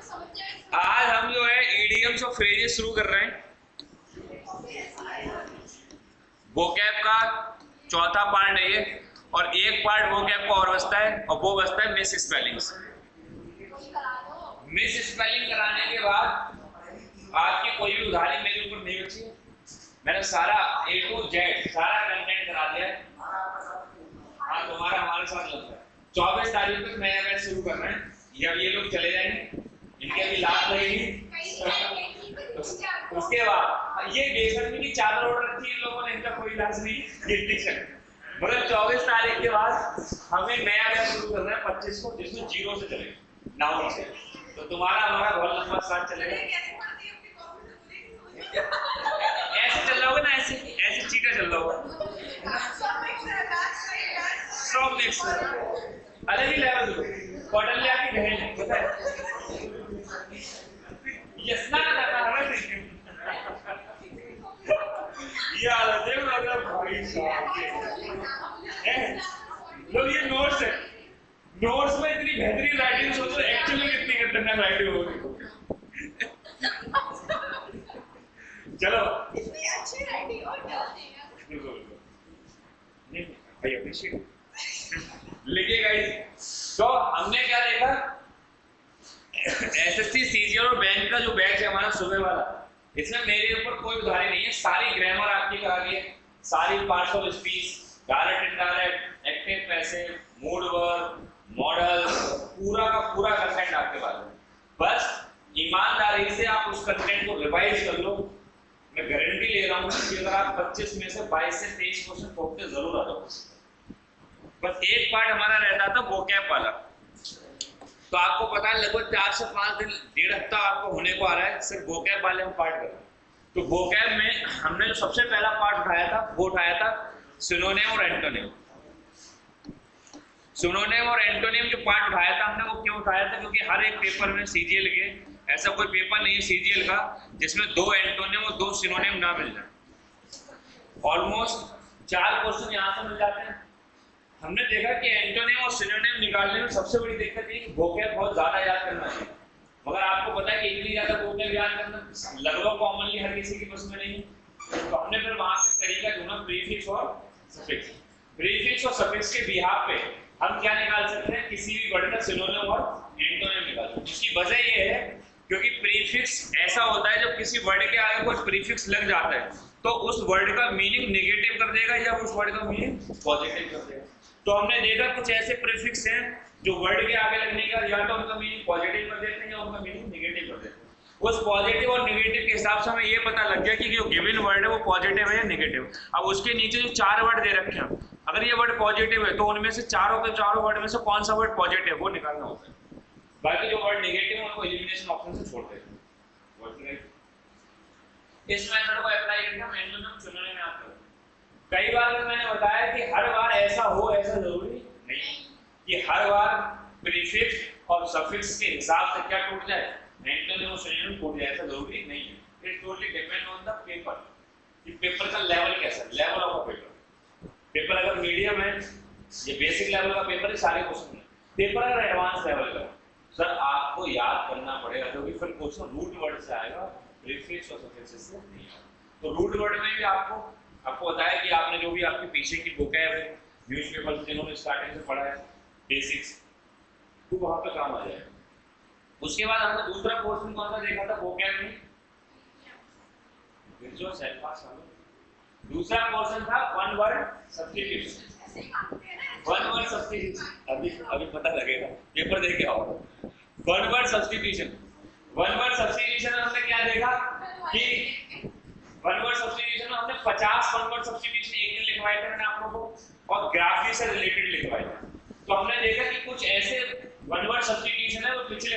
आज हम जो है ईडियम्स और फ्रेजेस शुरू कर रहे हैं। वोकैब का चौथा पार्ट है ये, और एक पार्ट वोकैब का और बचता है, और वो बचता है मिस स्पेलिंग्स। मिस स्पेलिंग कराने के बाद आपकी कोई भी उधारी मेरे ऊपर नहीं बची है। मैंने सारा A to Z सारा कंटेंट करा दिया है। हाँ, तुम्हारा हमारे साथ लगता है। 24 तारीख तक नया बैच शुरू कर रहे हैं। जब ये लोग चले जाएंगे, इनके भी लाभ लगेगी। उसके बाद ये बेसन की चादर ओढ़ रखी है इन लोगों ने, इनका कोई इलाज नहीं है। मगर 24 तारीख के बाद हमें नया बैच शुरू करना है 25 को, जिसमें 0 से चलेगा, नाउन से। तो तुम्हारा हमारा बहुत लंबा साथ चलेगा। ऐसे चल रहा होगा ना, ऐसे ऐसे चीटा चल रहा होगा, सब मिक्स अलग ही लेवल। कौटल्या की बहन है, पता है, यस्ना का जाता है ये हालत है। मतलब भाई साहब लोग, ये नोट्स है, नोट्स में इतनी बेहतरीन राइटिंग सोचो, एक्चुअली में कितनी खतरनाक राइटिंग होगी। चलो इतनी अच्छी राइटिंग और क्या नहीं भाई अप्रिशिएट। लिखिए गाइस, तो हमने क्या देखा, एसएससी सीजीएल और बैंक का जो बैच है हमारा सुबह वाला, इसमें मेरे ऊपर कोई उधारी नहीं है। सारी ग्रामर आपकी करा दी है, सारी parts of speech, direct indirect, active passive, mood verb, model, पूरा का पूरा कंटेंट आपके पास है। बस ईमानदारी से आप उस कंटेंट को रिवाइज कर लो। मैं गारंटी ले रहा हूँ कि अगर आप 25 में से 22 से 23 क्वेश्चन ठोकते जरूर आ जाओ। बस एक पार्ट हमारा रहता था वोकैब वाला, तो आपको पता है लगभग 4 से 5 दिन, 1.5 हफ्ता आपको होने को आ रहा है सिर्फ वोकैब वाले हम पार्ट कर रहे हैं। तो वोकैब में हमने जो सबसे पहला पार्ट उठाया था वो उठाया था सिनोनिम और एंटोनिम। सिनोनिम और एंटोनिम जो पार्ट उठाया था हमने, वो क्यों उठाया था, क्योंकि हर एक पेपर में सीजीएल के ऐसा कोई पेपर नहीं है सीजीएल का जिसमें 2 एंटोनिम और 2 सिनोनिम ना मिल जाए। ऑलमोस्ट 4 क्वेश्चन यहाँ से मिल जाते हैं। हमने देखा कि एंटोनिम और सिनोनिम निकालने में सबसे बड़ी दिक्कत है कि वोकैब बहुत ज्यादा याद करना है। मगर आपको पता है कि इतनी ज्यादा वोकैब याद करना लगभग कॉमनली हर किसी की बस में नहीं है। तो हमने फिर वहां से तरीका ढूंढा प्रीफिक्स और सफिक्स। प्रीफिक्स और सफिक्स के बिहाफ पे हम क्या निकाल सकते हैं, किसी भी वर्ड का सिनोनिम और एंटोनिम निकाल सकते हैं। जिसकी वजह ये है क्योंकि प्रीफिक्स ऐसा होता है जब किसी वर्ड के आगे कोई प्रीफिक्स लग जाता है तो उस वर्ड का मीनिंग नेगेटिव कर देगा या उस वर्ड का मीनिंग पॉजिटिव कर देगा। तो हमने देखा कुछ ऐसे प्रीफिक्स हैं जो वर्ड के आगे लगने का या तो उनका मीनिंग पॉजिटिव कर देते हैं या उनका मीनिंग नेगेटिव कर देते हैं। उस पॉजिटिव और नेगेटिव के हिसाब से हमें ये पता लग गया कि जो गिवन वर्ड है वो पॉजिटिव है या नेगेटिव। अब उसके नीचे जो 4 वर्ड दे रखे हैं, अगर ये वर्ड पॉजिटिव है तो उनमें से चारों के चारों वर्ड में से कौन सा वर्ड पॉजिटिव है वो निकालना होता है। बाकी जो वर्ड नेगेटिव है उनको एलिमिनेशन ऑप्शन से छोड़ देते हैं। इस मेथड को अप्लाई करके हम एंटोनिम चुनने में आते हैं। कई बार मैंने बताया कि हर बार ऐसा हो ऐसा जरूरी नहीं कि हर बार प्रीफिक्स और सफिक्स के हिसाब से क्या टूट जाए, एंटोनिम और सिनोनिम टूट जाए, ऐसा जरूरी नहीं है। It totally depend on the paper कि पेपर का लेवल कैसा है, level of the paper. Paper अगर मीडियम है, ये बेसिक लेवल का पेपर है, सारे क्वेश्चन है। पेपर अगर एडवांस लेवल का सर आपको याद करना पड़ेगा, क्योंकि फिर क्वेश्चन रूट वर्ड से आएगा, प्रीफिक्स और सफिक्स से नहीं। तो रूट वर्ड में भी आपको बताया कि आपने जो भी आपके पीछे की बुक है, न्यूज़पेपर जिन्होंने स्टार्टिंग से पढ़ा है बेसिक्स, तो वहां पे काम आ जाएगा। उसके बाद हमने दूसरा पोर्शन कौन सा देखा था वोकैब में, जो सेल्फ पास वाला दूसरा पोर्शन था one word substitution. One word substitution अभी पता लगेगा, पेपर देख के आओ। One word substitution, one word substitution में हमने क्या देखा कि वन वर्ड सब्स्टिट्यूशन में हमने 50 वन वर्ड सब्स्टिट्यूशन एक दिन लिखवाए थे मैंने आप लोगों को, और ग्राफी से रिलेटेड लिखवाए थे। तो हमने देखा कि कुछ ऐसे वन वर्ड सब्स्टिट्यूशन है वो पिछले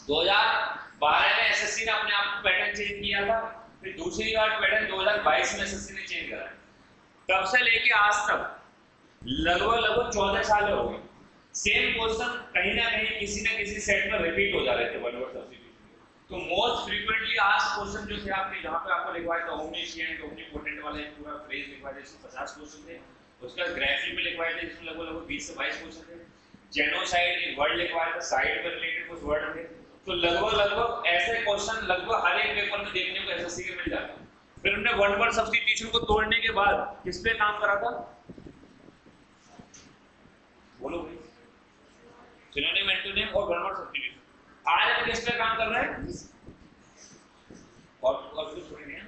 2012 में एसएससी ने अपने आप को पैटर्न चेंज किया था, फिर दूसरी बार पैटर्न 2022 में एसएससी ने चेंज करा। तब से लेके आज तक लगभग 14 साल हो गए, सेम क्वेश्चन कहीं ना कहीं किसी ना किसी सेट में रिपीट हो जा रहे थे वन वर्ड सब्स्टिट्यूशन। तो मोस्ट फ्रीक्वेंटली आज क्वेश्चन जो थे आपके, जहां पे आपको लिखवाया था ओमनिशिएंट ओमनीपोटेंट वाले पूरा फ्रेज लिखवाए थे, 50 क्वेश्चन थे। उसका ग्राफी में लिखवाए थे जिसमें लगभग 20 से 22 क्वेश्चन थे। जेनोसाइड एक वर्ड लिखवाया था, साइड पर रिलेटेड कुछ वर्ड थे, तो लगभग ऐसे क्वेश्चन लगभग हर एक पेपर में देखने को एसएससी के मिल जाते हैं। फिर उन्होंने वन वर्ड सब्स्टिट्यूशन को तोड़ने के बाद किस पे काम करा था? बोलो भाई, सिनोनिम एंटोनिम और वन वर्ड सब्स्टिट्यूशन। आज हम किस पे काम कर रहे हैं? और कुछ थोड़ी नहीं है।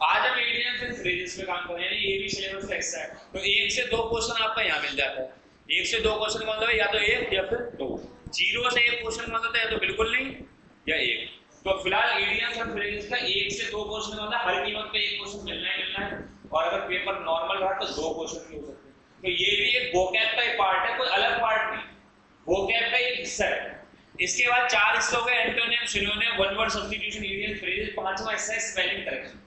आज हम इडियम्स एंड फ्रेजेस पे काम कर रहे हैं, ये भी सिलेबस का हिस्सा है। तो एक से दो क्वेश्चन आपका यहाँ मिल जाता है। एक से दो क्वेश्चन मतलब या तो एक या फिर दो। जीरो से एक क्वेश्चन मतलब या तो बिल्कुल नहीं या एक। तो फिलहाल इडियम्स एंड फ्रेजेस का एक से दो क्वेश्चन मतलब हर कीमत पे एक क्वेश्चन मिलना है। और अगर पेपर नॉर्मल रहा तो दो क्वेश्चन भी हो सकते हैं। तो ये भी एक वोकैब का एक पार्ट है, कोई अलग पार्ट नहीं, वोकैब का एक हिस्सा है। इसके बाद चार हिस्से हो गए, antonym, synonym, one word substitution, idiom, phrases. पांचवा हिस्सा है स्पेलिंग करेक्शन।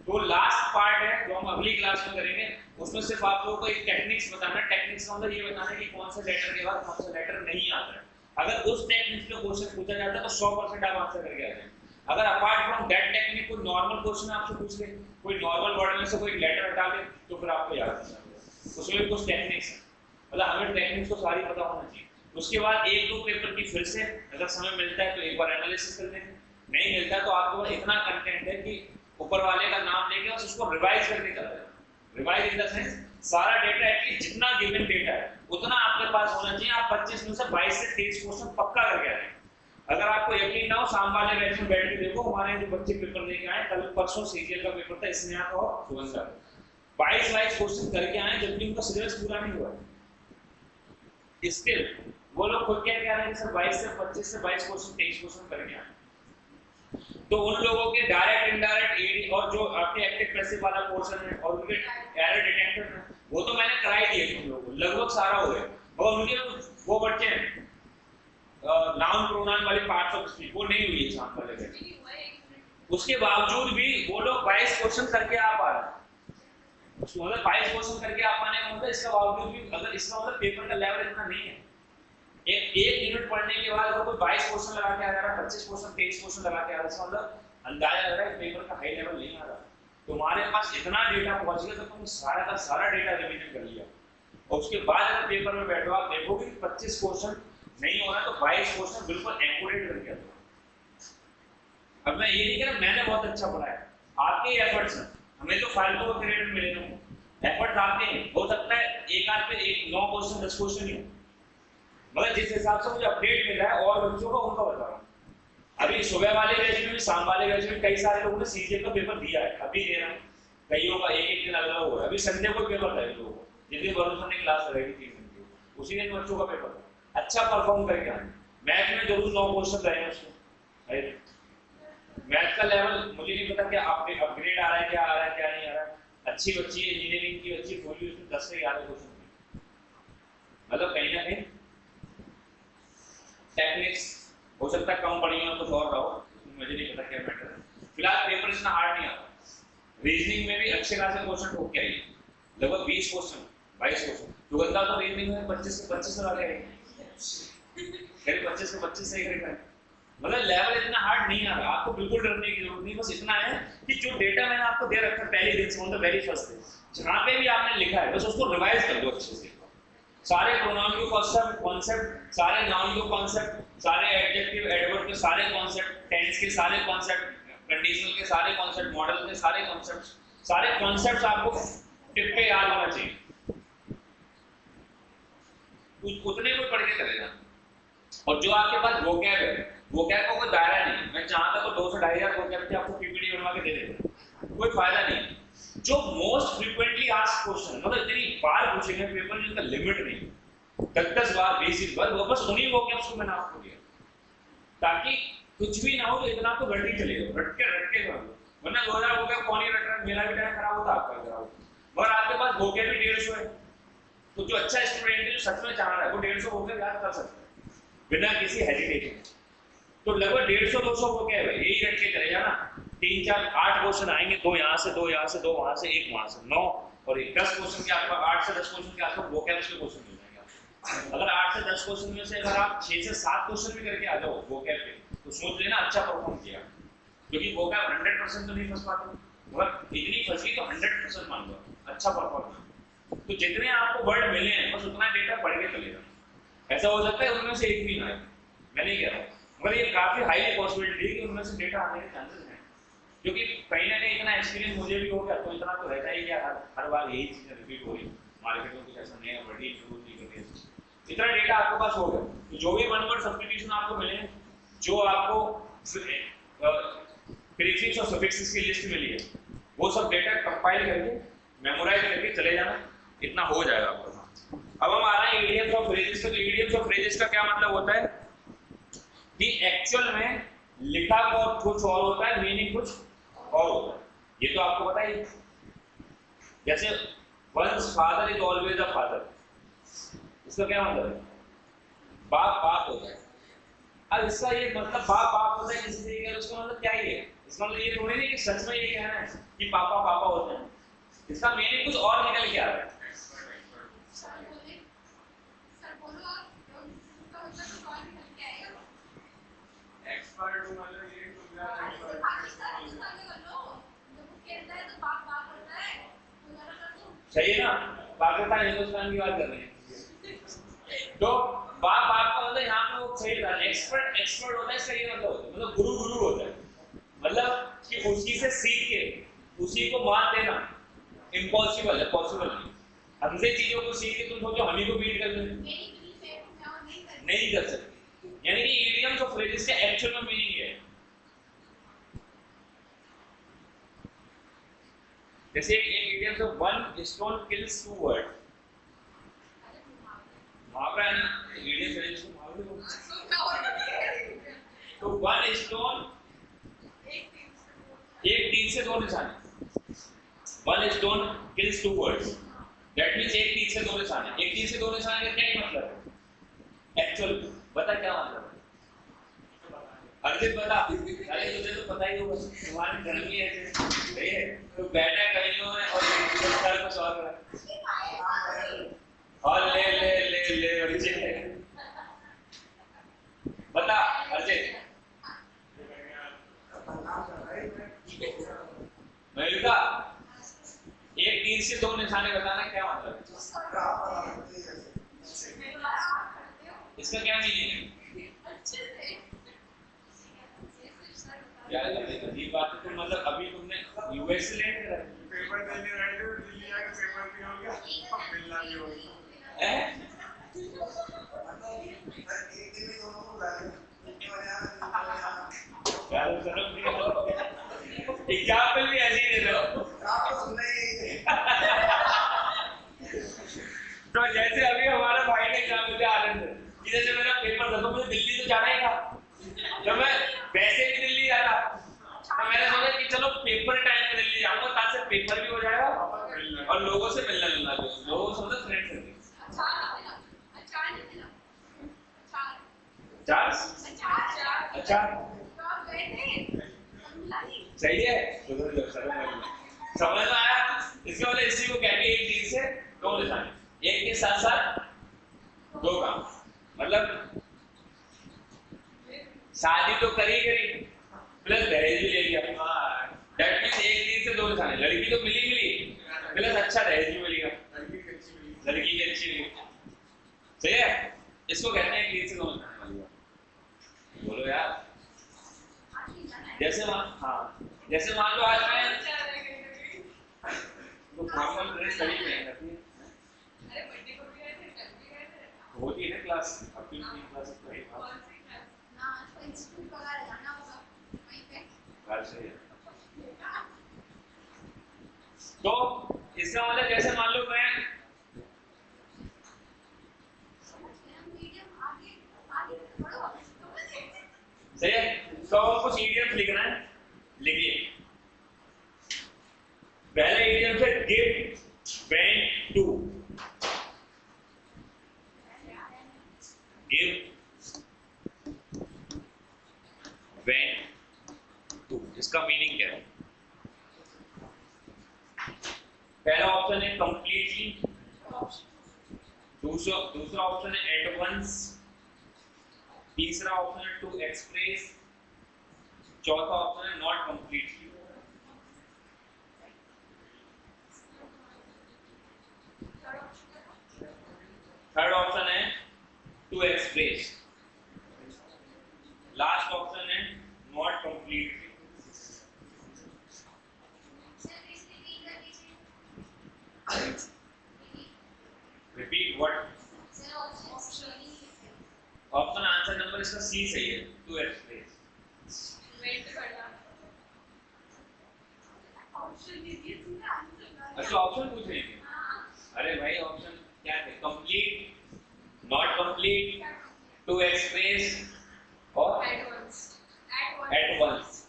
तो लास्ट पार्ट है जो हम अगली क्लास में करेंगे, उसमें सिर्फ आप लोगों को एक टेक्निक्स बताना। टेक्निक्स मतलब ये बताना है कि कौन सा लेटर के बाद कौन सा लेटर नहीं आता है। अगर उस टेक्निक पे क्वेश्चन पूछा जाता है तो 100% आप आंसर करके आ जाएंगे। अगर अपार्ट फ्रॉम दैट टेक्निक कोई नॉर्मल क्वेश्चन आपसे पूछ ले, कोई नॉर्मल वर्ड में से कोई लेटर हटा ले, तो फिर आपको याद नहीं आएगा। उसमें भी कुछ टेक्निक्स है, मतलब हमें टेक्निक्स को सारी पता होना चाहिए। उसके बाद एक दो पेपर की फिर से अगर समय मिलता है तो एक बार एनालिसिस कर लेंगे, नहीं मिलता है तो आपके पास इतना कंटेंट है कि ऊपर वाले का नाम लेके बस उसको रिवाइज करके कर देना। रिवाइज इन द सेंस सारा डेटा एटलीस्ट जितना गिवन डेटा है उतना आपके पास होना चाहिए। आप 25 में से 22 से 23 क्वेश्चन पक्का करके आए। अगर आपको यकीन ना हो, शाम वाले बैच में बैठ के देखो, हमारे जो बच्चे पेपर लेके आए, कल परसों सीजीएल का पेपर था, स्नेहा का और सुगंध का, 22 क्वेश्चन करके आए, जबकि उनका सिलेबस पूरा नहीं हुआ है। स्टिल वो लोग खुद क्या कह रहे हैं सर 22 से 25 से 22 क्वेश्चन 23 क्वेश्चन करके आए। तो उन लोगों के डायरेक्ट इनडायरेक्ट एडी और जो आपके एक्टिव पैसिव वाला पोर्शन है और उनके एरर डिटेक्टर है वो तो मैंने कराई दिए तुम लोगों को, लगभग सारा हो गया। और उनके वो बच्चे हैं नाउन प्रोनाउन वाली पार्ट्स ऑफ स्पीच वो नहीं हुई है शाम वाले बैच। उसके बावजूद भी वो लोग 22 क्वेश्चन करके आ पा रहे हैं। मतलब 22 क्वेश्चन करके आ पाने का मतलब इसका बावजूद भी अगर इसका मतलब पेपर का लेवल इतना नहीं है। एक यूनिट पढ़ने के बाद अगर कोई 22 क्वेश्चन लगा के आ रहा है, 25 क्वेश्चन 23 क्वेश्चन लगा के आ रहा है, इसका मतलब अंदाजा लग रहा है पेपर का हाई लेवल नहीं आ रहा। तुम्हारे पास इतना डेटा पहुंच गया तो तुम सारा का सारा डेटा रिवीजन कर लिया और उसके बाद अगर पेपर में बैठो आप देखोगे कि 25 क्वेश्चन नहीं हो रहा तो 22 क्वेश्चन बिल्कुल एक्यूरेट करके आता। अब मैं ये नहीं कह रहा मैंने बहुत अच्छा पढ़ा है, आपके एफर्ट्स हैं, हमें तो फालतू का क्रेडिट मिलेगा। एफर्ट्स आपके हैं, हो सकता है एक आध पे 9 क्वेश्चन 10 क्वेश्चन ही हो, मगर जिस हिसाब से मुझे अपडेट मिला है और बच्चों को उनका बता रहा हूँ। अभी सुबह वाले बैच में भी शाम वाले बैच में कई सारे लोगों ने सीजीएल का पेपर दिया है, अभी दे रहा हूँ, कईयों का एक दिन अलग हुआ है। अभी संडे को पेपर था लोगों को, जिस दिन वरुण ने क्लास लगाई थी उसी दिन बच्चों का पेपर था, अच्छा परफॉर्म करके आए। मैथ में जरूर 9 क्वेश्चन रहे उसमें। मैथ का लेवल मुझे नहीं पता क्या अपग्रेड आ रहा है, क्या आ रहा है क्या नहीं आ रहा है। अच्छी बच्ची इंजीनियरिंग की अच्छी खोली, उसमें 10 से 11 क्वेश्चन, मतलब कहीं ना कहीं टेक्निक्स हो सकता है कम पड़ी हो कुछ और रहो, मुझे नहीं पता क्या मैटर है। फिलहाल पेपर इतना हार्ड नहीं आता। रीजनिंग में भी अच्छे खासे क्वेश्चन ठोक के आइए, लगभग 20 क्वेश्चन 22 क्वेश्चन। सुगंधा तो रीजनिंग में 25 से 25 लगा के आई, करीब 25 से 25 सही करेगा। मतलब लेवल इतना हार्ड नहीं आ रहा, आपको बिल्कुल डरने की जरूरत नहीं। बस इतना है कि जो डेटा मैंने आपको दे रखा है पहले दिन से, मतलब वेरी फर्स्ट डे, जहाँ पे भी आपने लिखा है बस उसको रिवाइज कर दो अच्छे से। सारे प्रोनाउन के कॉन्सेप्ट, सारे नाउन के कॉन्सेप्ट, सारे एडजेक्टिव एडवर्ब के सारे कॉन्सेप्ट, टेंस के सारे कॉन्सेप्ट, कंडीशनल के सारे कॉन्सेप्ट, मॉडल के सारे कॉन्सेप्ट्स आपको टिप पे याद होना चाहिए। उतने को पढ़ के चले जाना। और जो आपके पास वोकैब है, वोकैब का कोई दायरा नहीं। मैं चाहता तो 2 से 2,500 वोकैब की आपको पीपीटी बनवा के दे देता, कोई फायदा नहीं। जो मोस्ट फ्रीक्वेंटली आस्क्ड क्वेश्चन, मतलब इतनी बार पूछेंगे पेपर जिसका लिमिट नहीं, 10 बार 20 बार, वो बस उन्हीं वोकैब्स को मैंने आपको दिया ताकि कुछ भी ना हो तो इतना तो रट ही चलेगा, रट के कर लो। वरना 2000 वोकैब कौन ही रट रहा है, मेरा भी टाइम खराब होता, आपका खराब होता। मगर आपके पास वोकैब भी 150 है, तो जो अच्छा स्टूडेंट है जो सच में चाह रहा है वो 150 वोकैब याद कर सकता है बिना किसी हेजिटेशन। तो लगभग 150-200 वोकैब है, यही रट के चले जाना। 3-4-8 क्वेश्चन आएंगे, 2 यहाँ से 2 यहाँ से 2 वहाँ से 1 वहाँ से 9 और 10 क्वेश्चन के आपको 8 से 10 क्वेश्चन के आसपास वोकैब्स के क्वेश्चन मिल जाएंगे। अगर 8 से 10 क्वेश्चन में से अगर आप 6 से 7 क्वेश्चन भी करके आ जाओ वोकैब पे तो सोच लेना अच्छा परफॉर्म किया, क्योंकि वोकैब 100% तो नहीं फंस पाते, मगर इतनी फंसी तो 100% मान लो अच्छा परफॉर्म। तो जितने आपको वर्ड मिले हैं बस उतना डेटा पढ़ के चले जाओ। ऐसा ऐसा हो सकता है उनमें से एक भी ना है, मैं नहीं कह रहा, मगर ये काफी हाईली पॉसिबिलिटी है कि उनमें से डेटा आने के चांसेस हैं, क्योंकि कहीं ना कहीं इतना एक्सपीरियंस मुझे भी हो गया, तो इतना तो रहता ही क्या हर बार यही चीजें रिपीट हो रही, मार्केट में कुछ ऐसा नया बड़ी इंट्रोड्यूस नहीं कर रही, इतना डेटा आपके पास हो गया, तो जो भी वन वर्ड सब्स्टिट्यूशन आपको मिले, जो आपको प्रीफिक्स और सफिक्सेस की लिस्ट मिली है, वो सब डेटा कंपाइल करके मेमोराइज करके चले जाना, इतना हो जाएगा आपको। अब हम आ रहे हैं ईडीएम्स ऑफ फ्रेजेस पे। तो ईडीएम्स ऑफ फ्रेजेस का क्या मतलब होता है कि एक्चुअल में लिखा कुछ और होता है, मीनिंग कुछ और होता है, ये तो आपको पता ही। जैसे once father is always a father, इसका क्या मतलब है? बाप बाप होता है। अब इसका ये मतलब बाप बाप होता है किसी तरीके का, उसका मतलब क्या ही है? इसका मतलब ये थोड़ी नहीं कि सच में ये कहना है कि पापा पापा होते हैं, इसका मीनिंग कुछ और निकल के आ रहा है। एक्सपर्ट मतलब ये सही है ना? पाकिस्तान हिंदुस्तान की बात कर रहे हैं, तो बाप बाप का मतलब यहाँ पे वो सही था। एक्सपर्ट एक्सपर्ट होता है, इसका ये मतलब गुरु गुरु होता है, मतलब कि उसी से सीख के उसी को मान देना इम्पॉसिबल है, पॉसिबल नहीं। हमसे चीजों को सीख के तुम सोचो हम ही को बीट कर लें, नहीं कर सकते। यानी कि इडियम्स और फ्रेजेस का एक्चुअल में मीनिंग है, जैसे एक idiom of one stone kills two bird, मुहावरा है ना, इडियम फ्रेजेस को मुहावरे बोलते हैं। तो वन स्टोन, एक तीर से दो निशाने, one stone kills two birds, that means एक तीर से दो निशाने। एक तीर से दो निशाने का क्या मतलब है एक्चुअल? बता क्या मतलब है? अर्जित बता। अरे तुझे तो पता ही होगा, तुम्हारी गर्मी ऐसे सही है, तो बैठा कहीं में और सर को सवाल कर और ले ले ले ले अर्जित बता। अर्जित मयूका, एक तीर से दो निशाने बताना क्या मतलब है? इसका क्या मीनिंग है? यार अजीब बात है, तो मतलब अभी तुमने यूएस से लैंड करा, पेपर देने गए थे, दिल्ली आके पेपर भी हो गया, मिलना भी हो गया। एग्जाम्पल भी ऐसे ही दे रहे हो। तो जैसे अभी हमारा भाई ने एग्जाम दिया आनंद, कि जैसे मेरा पेपर था तो मुझे दिल्ली तो जाना ही था, तो मैं वैसे भी दिल्ली जाता, तो मैंने सोचा कि चलो पेपर टाइम में दिल्ली जाऊंगा, ताकि से पेपर भी हो जाएगा और लोगों से मिलना जुलना भी, लोगों से मतलब फ्रेंड से। अच्छा सही है, समझ में आया? इसका मतलब इसी को कहते हैं एक तीर से दो निशाने, एक के साथ साथ दो काम। मतलब शादी तो करी प्लस दहेज भी ले लिया, दैट मींस एक तीर से दो निशाने। लड़की तो मिली प्लस अच्छा दहेज भी मिलेगा, लड़की भी अच्छी मिली, सही है? इसको कहते हैं एक तीर से दो निशाने वाली बात। बोलो यार। जैसे मान लो आज मैं तो फॉर्मल ड्रेस सही पहन रखी है, होती है ना क्लास, अपनी क्लास तो है तो इसका मतलब जैसे मान लो मैं सही है, तो कुछ इडियम्स लिखना है, लिखिए। पहला इडियम है give, vent to, give vent to, इसका मीनिंग क्या है? पहला ऑप्शन है कंप्लीटली, दूसरा ऑप्शन है एट वंस, तीसरा ऑप्शन है टू एक्सप्रेस, चौथा ऑप्शन है नॉट कंप्लीटली। थर्ड ऑप्शन है to to express. Last option है not complete. Repeat what? Option answer number इसका सी सही है, टू एक्सप्रेस। वेट करना ऑप्शन दीजिए सीधा आंसर। अच्छा ऑप्शन पूछ रही थी। अरे भाई ऑप्शन क्या थे? Complete, not complete, to express और एट वंस। At once.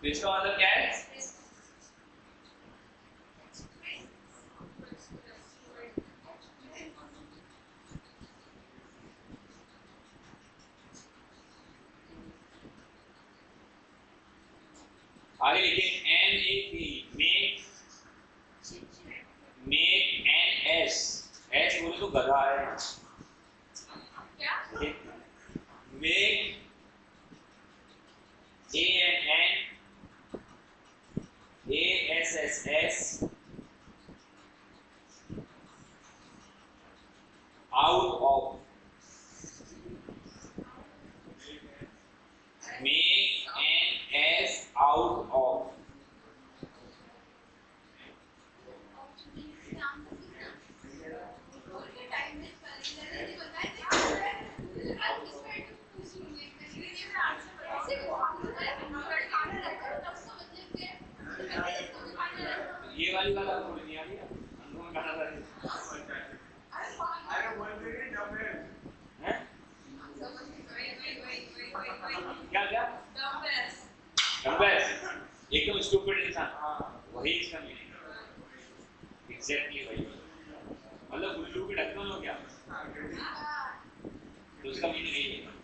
तो इसका मतलब क्या है? आगे लिखिए NAP make, make N S, S बोले तो गधा है। क्या? Make ANN ASSS out of, make an S out of, ये वाली बात आपको नहीं आ रही है? अनुमान कहा था अरे बोलते हैं डबल हैं? क्या क्या? डम्बेस, एकदम स्टूपिड इंसान, वही इसका मीनिंग। एग्जैक्टली वही, मतलब उल्लू के ढक्कन हो क्या, तो उसका मीनिंग यही है।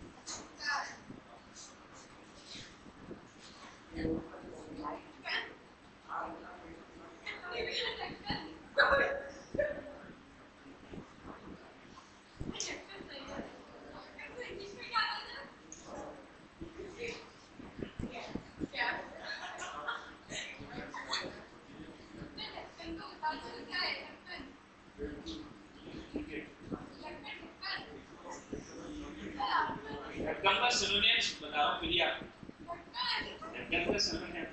ढक्कन का सिनोनिम्स बताओ प्रिया। ढक्कन का सिनोनिम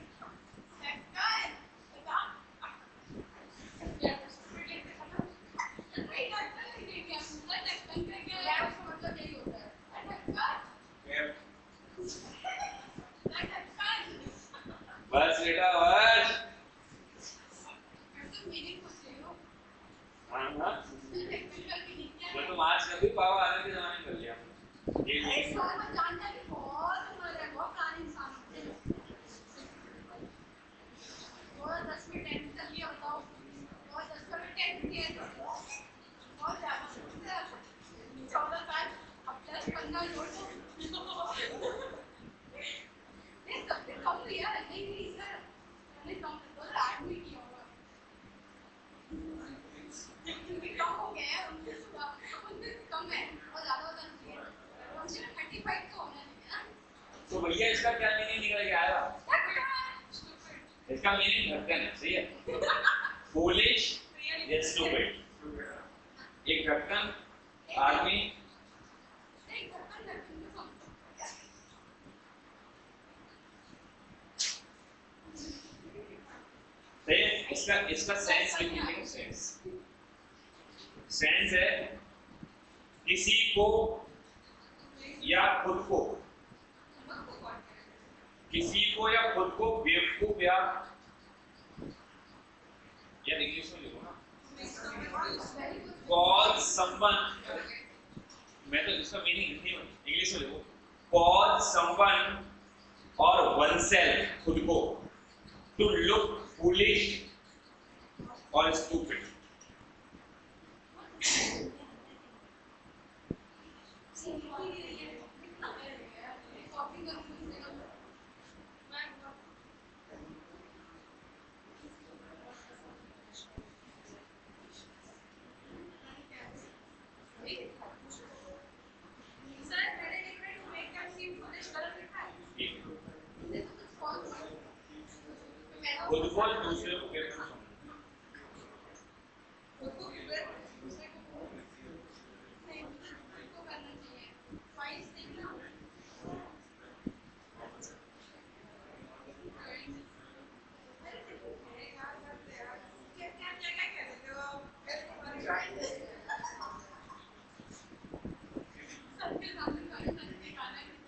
बस बेटा बस। हाँ हाँ, मैं तो मार्च कर भी पाओ, आने के जमाने में कर लिया ये तो भैया इसका क्या मीनिंग निकल के आएगा? इसका मीनिंग ढक्कन है, सही है। फूलिश या स्टूपिड। एक ढक्कन आदमी इसका इसका सेंस लिखिए। सेंस, सेंस है किसी को या खुद को, किसी को या खुद को बेवकूफ या इंग्लिश में लिखो ना, कॉल समवन, मैं तो इसका मीनिंग हिंदी में इंग्लिश में लिखो, कॉल समवन और oneself खुद को, टू लुक फूलिश और स्टूपिड। खुद को दूसरे को बेवकूफ समझना।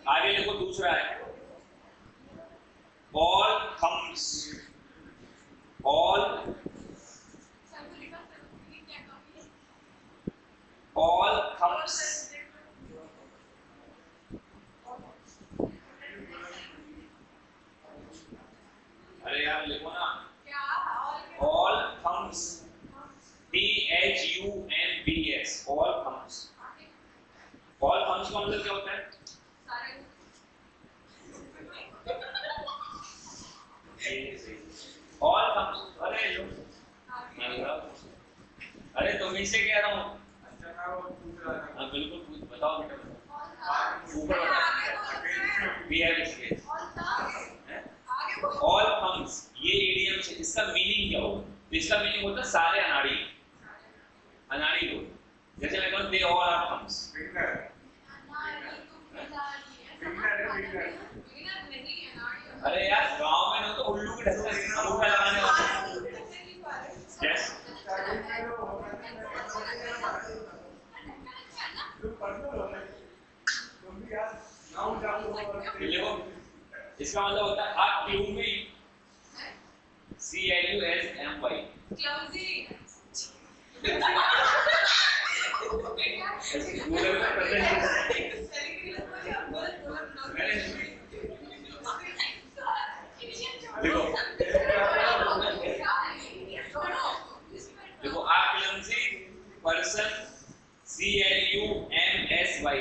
आगे देखो दूसरा है all thumbs, all thumbs, अरे यार लिखो ना all thumbs, THUMBS, all thumbs, all thumbs का मतलब क्या होता है? all thumbs, अरे लो अरे तुम से कह रहा हूँ। हाँ बिल्कुल पूछ बताओ बेटा ऊपर ऑल थम्स ये इडियम से इसका मीनिंग क्या होगा? तो इसका मीनिंग होता है सारे अनाड़ी लोग। जैसे मैं कहूँ दे ऑल आर थम्स, अरे यार गांव में ना तो उल्लू के ढंग से अंगूठा लगाने वाले यस इसका मतलब होता है आप क्लूमी CLUSMY देखो आप clumsy person CLUMSY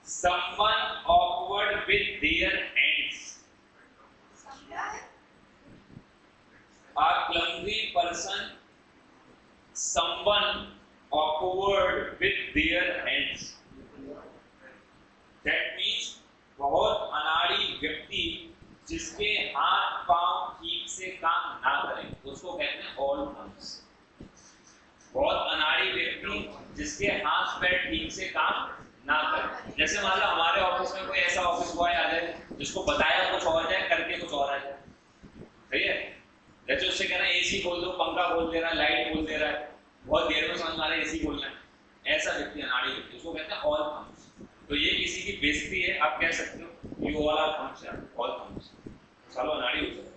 someone awkward with their hands, a clumsy person, someone awkward with their hands, that means बहुत अनाड़ी व्यक्ति जिसके हाथ पांव ठीक से काम ना करें उसको कहते हैं ऑल थम्स। बहुत अनाड़ी व्यक्ति जिसके हाथ पैर ठीक से काम ना करें, जैसे मान लो हमारे ऑफिस में कोई ऐसा ऑफिस बॉय आ जाए जिसको बताया कुछ और जाए करके कुछ और आ जाए, सही है? जैसे उससे कहना एसी खोल दो, पंखा खोल दे रहा है, लाइट खोल दे रहा है, बहुत देर में समझ में आ रहा है एसी खोलना है, ऐसा व्यक्ति अनाड़ी व्यक्ति उसको कहते हैं ऑल थम्स। तो ये किसी की बेइज्जती है, आप कह सकते हो you all are thumbs, all thumbs, चलो अनाड़ी हो सकता है।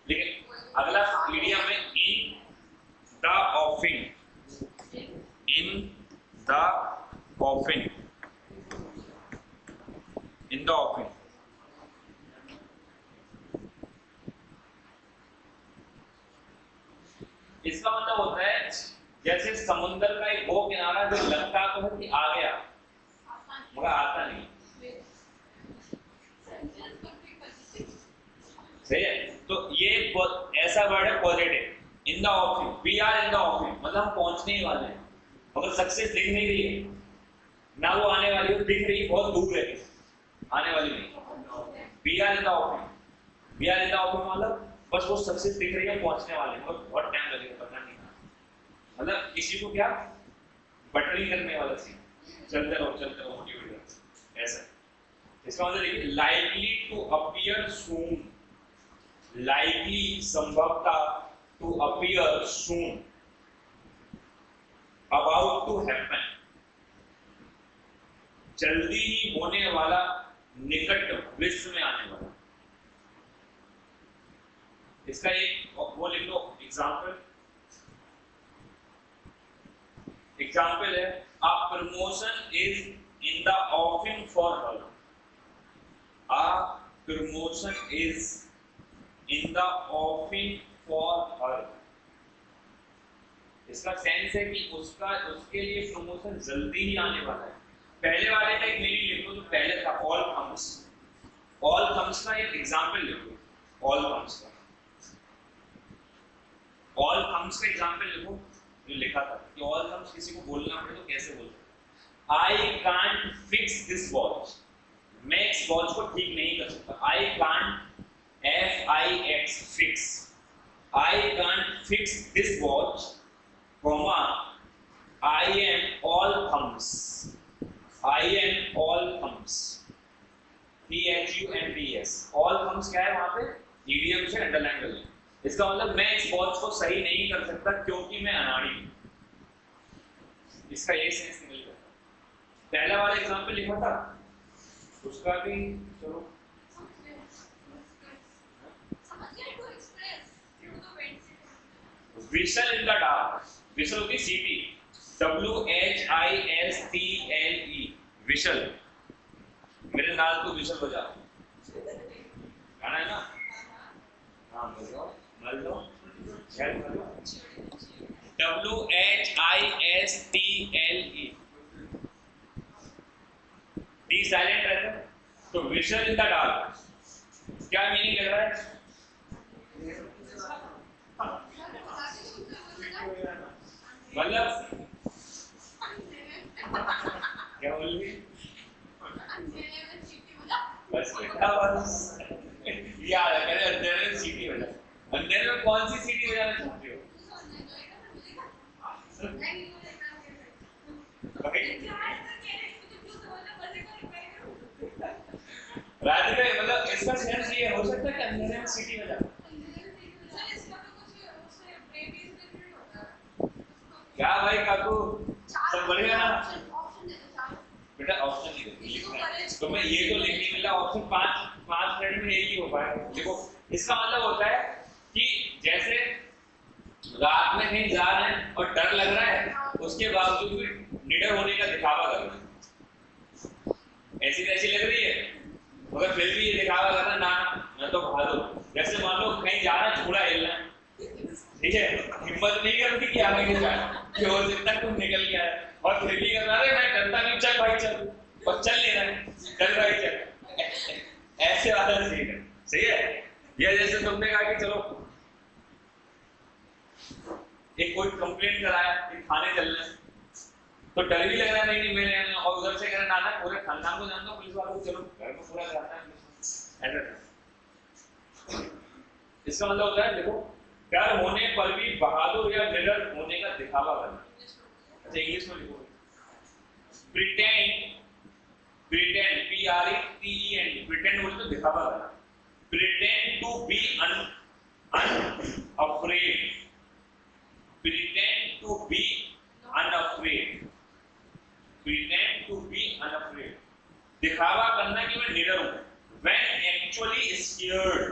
लेकिन अगला इडियम में in the offing, in the offing, in the offing इसका मतलब होता है जैसे समुद्र का एक वो किनारा जो लगता तो है कि आ गया मगर आता नहीं, सही है? तो ये ऐसा वर्ड है positive, in the offing, we are in the offing मतलब हम पहुंचने ही वाले हैं मगर सक्सेस दिख नहीं रही है ना, वो आने वाली है दिख रही है बहुत दूर है, आने वाली नहीं। We are in the offing, we are in the offing मतलब बस वो सक्सेस दिख रही है, पहुंचने वाले हैं, बहुत टाइम लगेगा पता नहीं, मतलब किसी को क्या बटरिंग करने वाला सी चलते रहो मोटिवेट ऐसा। इसका मतलब देखिए likely to appear soon, likely संभवतः to appear soon, about to happen जल्दी ही होने वाला, निकट विश्व में आने वाला। इसका एक वो लिख लो एग्जाम्पल है अ promotion is in the ऑफिंग for her, a promotion is in the ऑफिंग for her. इसका सेंस है कि उसके लिए प्रमोशन जल्दी ही आने वाला है। पहले वाले का एक मीनिंग लिखो जो पहले था ऑल थम्स, ऑल थम्स का एक एग्जांपल लिखो, ऑल थम्स का एग्जांपल लिखो जो लिखा था कि ऑल थम्स किसी को बोलना पड़े तो कैसे बोलते? I can't fix this watch, मैं इस वॉच को ठीक नहीं कर सकता। I can't FIX fix, I can't fix this watch, I am all thumbs, I am all thumbs, THUMBS, all thumbs क्या है वहां पे? ईडीएम से अंडरलाइन कर लें। इसका मतलब मैं इस वॉच को सही नहीं कर सकता क्योंकि मैं अनाड़ी हूं। इसका ये सेंस निकल जाता है। पहला वाला एग्जाम्पल लिखा था उसका भी चलो we shall in the dark, we shall होती सीटी, WHISTLE विशल। मेरे नाल तो विशल बजा गाना है ना, हाँ बजाओ मल दो WHISTLE, डी साइलेंट रहता है तो विशल इन द डार्क क्या मीनिंग लग रहा है? मतलब क्या बोल रही? बस बेटा बस याद है, कहते अंधेरे में सीटी बजा। अंधेरे में कौन सी सीटी बजाना चाहते हो? रात में मतलब इसका सेंस ये हो सकता है कि अंधेरे में सीटी बजाना। क्या भाई काकू सब बढ़िया ना? बेटा ऑप्शन नहीं लिखना है तो मैं ये तो लिख नहीं मिला ऑप्शन, 5 मिनट में यही हो पाएगा। देखो इसका मतलब होता है कि जैसे रात में कहीं जा रहे हैं और डर लग रहा है उसके बावजूद भी निडर होने का दिखावा कर रहे हैं। ऐसी तैसी लग रही है मगर फिर भी ये दिखावा कर रहा है ना मैं तो भागो। जैसे मान लो कहीं जा रहा है घोड़ा हिलना, ठीक है, हिम्मत नहीं करती कि आगे नहीं जाए कि हो सकता तुम निकल गया है और फिर भी कर रहा है मैं डरता नहीं, चल भाई चल, और चल ले रहा है चल भाई चल। ऐसे वाला सीन है, सही है। या जैसे तुमने कहा कि चलो एक कोई कंप्लेंट कराया कि थाने चलना है तो डर भी लग रहा है नहीं मेरे, और उधर से कह रहा नाना पूरे खानदान को जानता हूँ पुलिस वालों को, चलो घर में पूरा जाता है ऐसा। इसका मतलब होता है देखो डर होने पर भी बहादुर या निडर होने का दिखावा करना। अच्छा इंग्लिश में लिखो प्रिटेंड, प्रिटेंड PRETEND, प्रिटेंड बोले तो दिखावा करना। Pretend to be unafraid, pretend to be unafraid, pretend to be unafraid, दिखावा करना कि मैं निडर हूं। व्हेन एक्चुअली स्केयर्ड,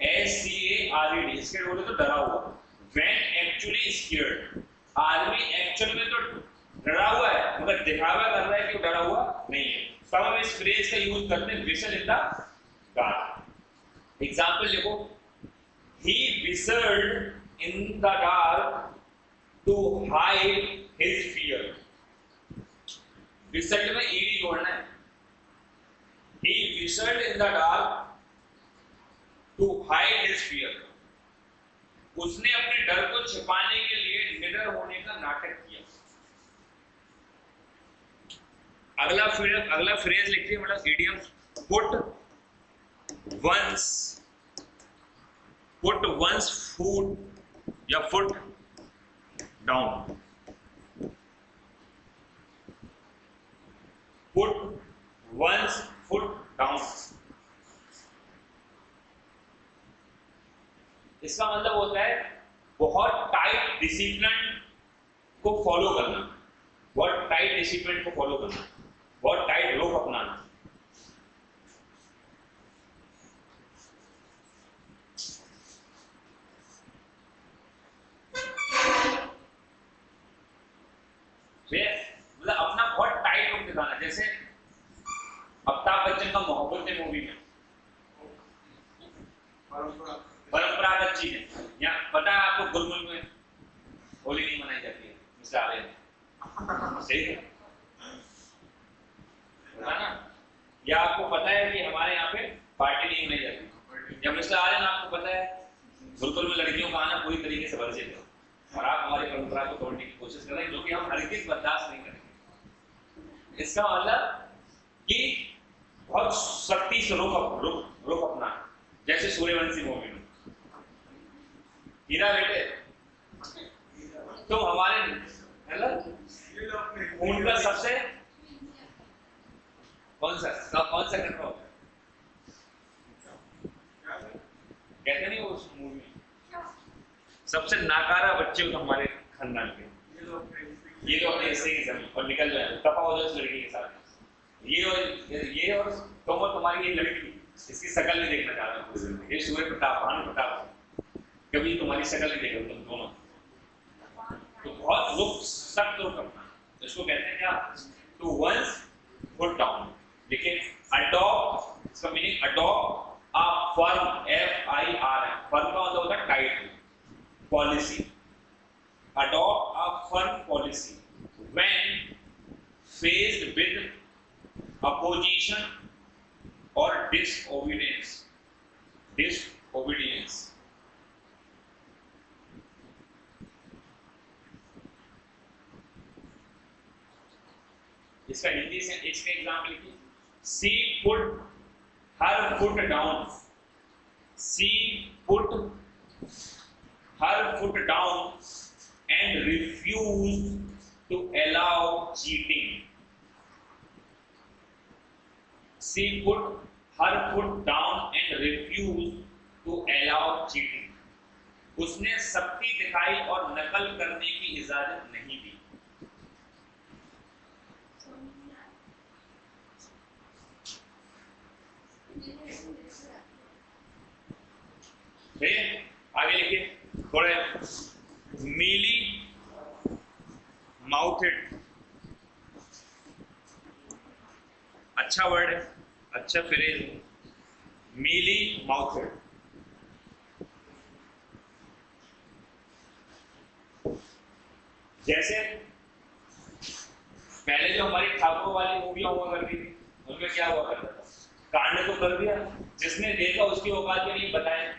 SCARED, इसके बोले तो डरा हुआ। When actually scared, आदमी एक्चुअल में तो डरा हुआ है मगर दिखावा कर रहा है कि डरा हुआ नहीं है। तब हम इस फ्रेज का यूज करते हैं we shall in the dark. Example देखो, he whistled in the dark to hide his fear। whistled में ed जोड़ना है। he whistled in the dark to hide his fear, उसने अपने डर को छिपाने के लिए निडर होने का नाटक किया। अगला फ्रेज लिखिए, मतलब इडियम, put one's foot या foot down, put one's foot down। इसका मतलब होता है बहुत टाइट डिसिप्लिन को फॉलो करना, बहुत टाइट डिसिप्लिन को फॉलो करना, बहुत टाइट रोक अपनाना। मतलब अपना बहुत टाइट रोक दिखाना। जैसे अमिताभ बच्चन का मोहब्बत मूवी में परंपरागत चीज है, यहाँ पता है आपको गुलमुल में होली नहीं मनाई जाती है मिस्टर आर्यन, सही है ना? या आपको पता है कि हमारे यहाँ पे पार्टी नहीं मनाई जाती, या मिस्टर आर्यन आपको पता है गुलमुल में लड़कियों का आना पूरी तरीके से वर्जित है और आप हमारी परंपरा को तोड़ने की कोशिश कर रहे हैं, जो कि हम हरगिज़ बर्दाश्त नहीं करेंगे। इसका मतलब कि बहुत सख्ती से रुख अपना, जैसे सूर्यवंशी मूवी में हीरा बेटे तुम हमारे खून का सबसे कौन सा कंट्रोल कहते नहीं वो उस मूवी में सबसे नाकारा बच्चे हो हमारे खानदान के, ये तो अपने हिस्से की जमीन और निकल जाए, दफा हो जाए उस लड़की के साथ। ये और तुम और तुम्हारी ये लड़की, इसकी शक्ल नहीं देखना चाह रहा हूँ। ये सूर्य प्रताप, भानु प्रताप, कभी तुम्हारी शक्ल नहीं देखे तुम दोनों। तो बहुत रुख सख्त रुख अपना, इसको कहते हैं क्या, टू वंस पुट डाउन। देखिए अडॉप्ट, इसका meaning adopt a firm, FIRM, firm का मतलब होता है tight policy. Adopt a firm policy when faced with opposition or disobedience, इसका हिंदी से इसका एग्जाम्पल लिखिए, she put her foot down, she put her foot down and refuse to allow cheating. She put her foot down and refused to allow cheating. उसने सख्ती दिखाई और नकल करने की इजाजत नहीं दी। आगे लिखिए, थोड़े मीली माउथेड, अच्छा वर्ड है, अच्छा फ्रेज है, मीली माउथेड। जैसे पहले जो हमारी ठाकुर वाली मूवियां हुआ करती थी, उनमें क्या हुआ करता था, कांड तो कर दिया, जिसने देखा उसकी औकात में नहीं बताया,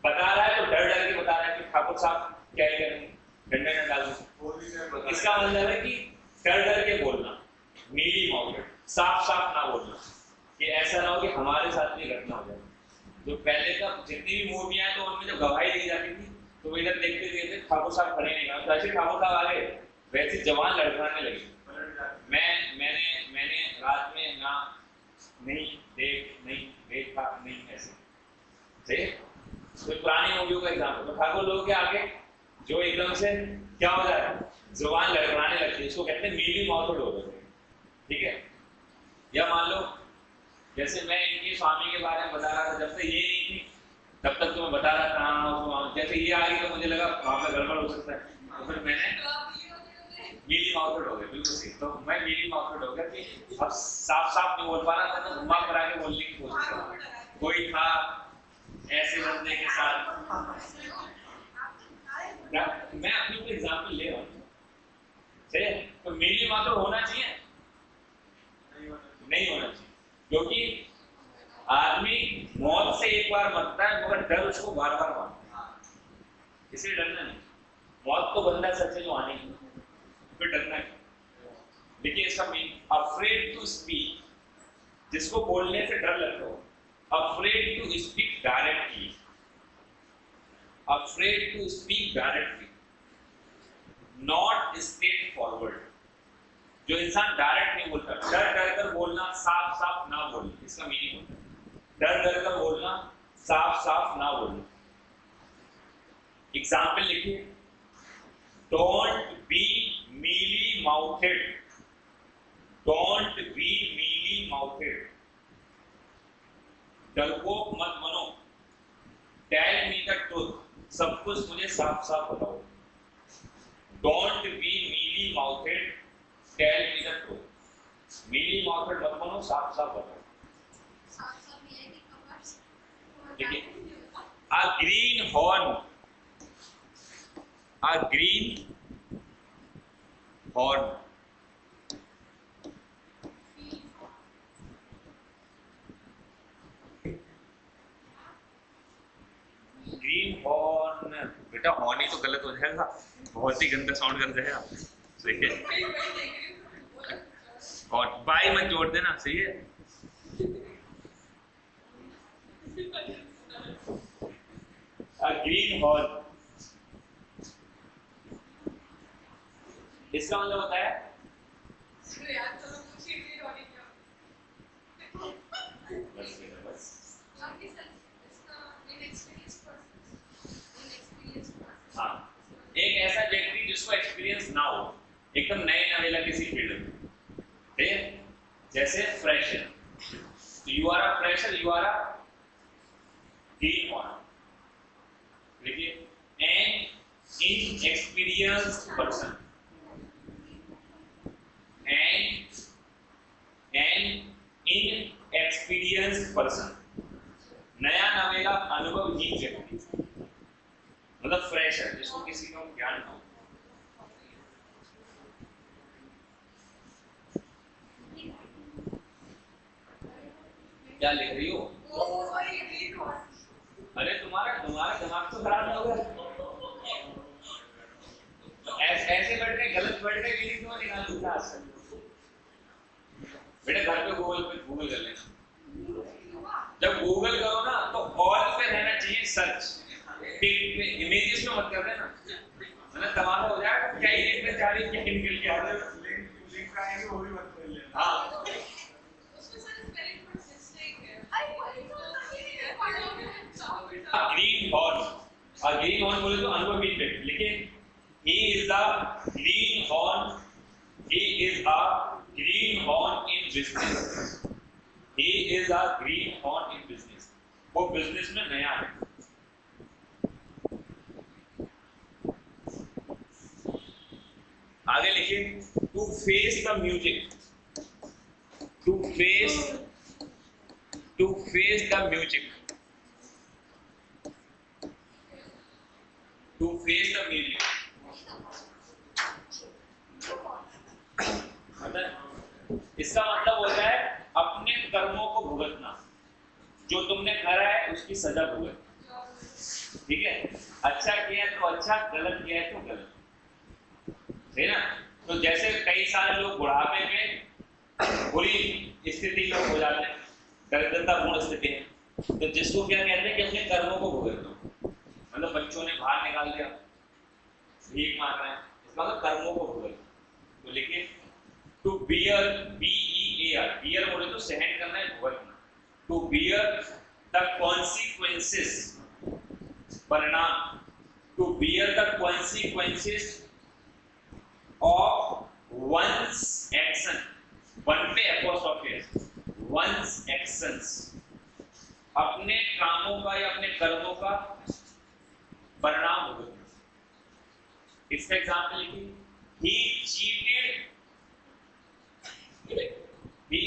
बता रहा है तो डर डर के बता रहा है कि ठाकुर साहब क्या ही करेंगे, डंडे में डाल दो। इसका मतलब है कि डर डर के बोलना, मीली माउथेड, साफ साफ ना बोलना, कि ऐसा ना हो कि हमारे साथ भी घटना हो जाए। जो पहले का जितनी भी मूवियां हैं तो उनमें जब गवाही दी जाती थी तो वो इधर देखते देखते ठाकुर साहब खड़े नहीं गए, जैसे ठाकुर साहब आ गए वैसे जवान लड़खड़ाने लगे। मैंने रात में ना नहीं देखा नहीं, ऐसे सही। तो पुरानी मूवियों का एग्जाम्पल, तो ठाकुर लोगों के आगे जो एकदम से क्या हो जाए, जवान लड़खड़ाने लगती है, इसको कहते हैं मीली माउथेड हो गए। ठीक है, या मान लो जैसे मैं इनकी स्वामी के बारे में बता रहा था, जब तक ये नहीं थी तब तक तो मैं बता रहा था, जैसे ये आ गई तो मुझे लगा वहां पर गड़बड़ हो सकता है, तो फिर मैंने मीली माउथेड हो गया, बिल्कुल सही। तो मैं मीली माउथेड हो गया कि अब साफ साफ नहीं बोल पा रहा था, तो घुमा करा के बोलने की कोशिश कर रहा। कोई था ऐसे बंदे के साथ, मैं अपनी कोई एग्जाम्पल ले रहा हूँ, सही। तो मीली माउथेड होना चाहिए, नहीं होना चाहिए, क्योंकि आदमी मौत से एक बार मरता है मगर डर उसको बार बार मारता है, इसलिए डरना नहीं। मौत तो बंदा सच जो आने की, फिर डरना है। देखिए इसका मीन अफ्रेड टू स्पीक, जिसको बोलने से डर लगता हो, afraid to speak directly, afraid to speak directly, not straightforward. जो इंसान डायरेक्ट नहीं बोलता, डर डर कर बोलना, साफ साफ ना बोलना, इसका मीनिंग होता है डर डर कर बोलना, साफ साफ ना बोलना। एग्जाम्पल लिखिए, don't be mealy mouthed, don't be mealy mouthed, डरपोक मत बनो, टेल मी द ट्रूथ, सब कुछ मुझे साफ साफ बताओ। Don't be mealy mouthed, tell me the truth, mealy mouthed मत बनो, साफ साफ बताओ। देखिए, a green horn, a green horn, green horn, बेटा हॉर्न ही तो गलत हो जाएगा, बहुत ही गंदा साउंड कर जाएगा। सही है, और बाई मत जोड़ देना, सही है। ग्रीन हॉर्न, इसका मतलब होता है हाँ, एक ऐसा व्यक्ति जिसको एक्सपीरियंस ना हो, एकदम नए नवेला किसी फील्ड में, ठीक है? जैसे fresher, you are a fresher, you are a greenhorn, देखिए an inexperienced person, an inexperienced person, नया नवेला अनुभवहीन व्यक्ति, मतलब फ्रेशर, जिसको किसी का ज्ञान ना हो। क्या लिख रही हो? अरे तुम्हारा दिमाग तो खराब हो गया। ऐसे बैठ के गलत बैठ के गिरी क्यों निकाल दूंगा आजकल? बेटा घर पे गूगल कर लेना। जब गूगल करो ना तो ऑल पे रहना चाहिए सर्च, इमेजेस में मत कर देना, मतलब तमाशा हो जाएगा। क्या इमेज में जा रही है, क्या निकल के आ रहा है, लिंक आएगी वो भी मत कर लेना। हाँ उसमें सर स्पेलिंग पर मिस्टेक है। आई वही तो ग्रीन हॉर्न बोले तो अनुभवी व्यक्ति, लेकिन he is a greenhorn in business, he is a greenhorn in business, वो बिजनेस में नया है। आगे लिखिए, to face the music, to face the music, to face the music, इसका मतलब होता है अपने कर्मों को भुगतना, जो तुमने करा है उसकी सजा भुगतना, ठीक है? अच्छा किया तो अच्छा, गलत किया है तो गलत, है ना? तो जैसे कई सारे लोग बुढ़ापे में बुरी स्थिति में हो जाते हैं, दरिद्रतापूर्ण स्थिति है, तो जिसको क्या कहते हैं कि अपने कर्मों को भुगत दो, मतलब बच्चों ने बाहर निकाल दिया, भीख मांग रहे हैं, इसका मतलब कर्मों को भुगत। तो लिखिए टू बियर, BEAR, बियर बोले तो सहन करना है, भुगतना, टू बियर द कॉन्सिक्वेंसेस, परिणाम, to bear the consequences of one's action, one पे एपोस्ट्रोफी है, वंस एक्शंस, अपने कामों का या अपने कर्मों का परिणाम भुगतना। इसका एग्जाम्पल लिखिए, he cheated, he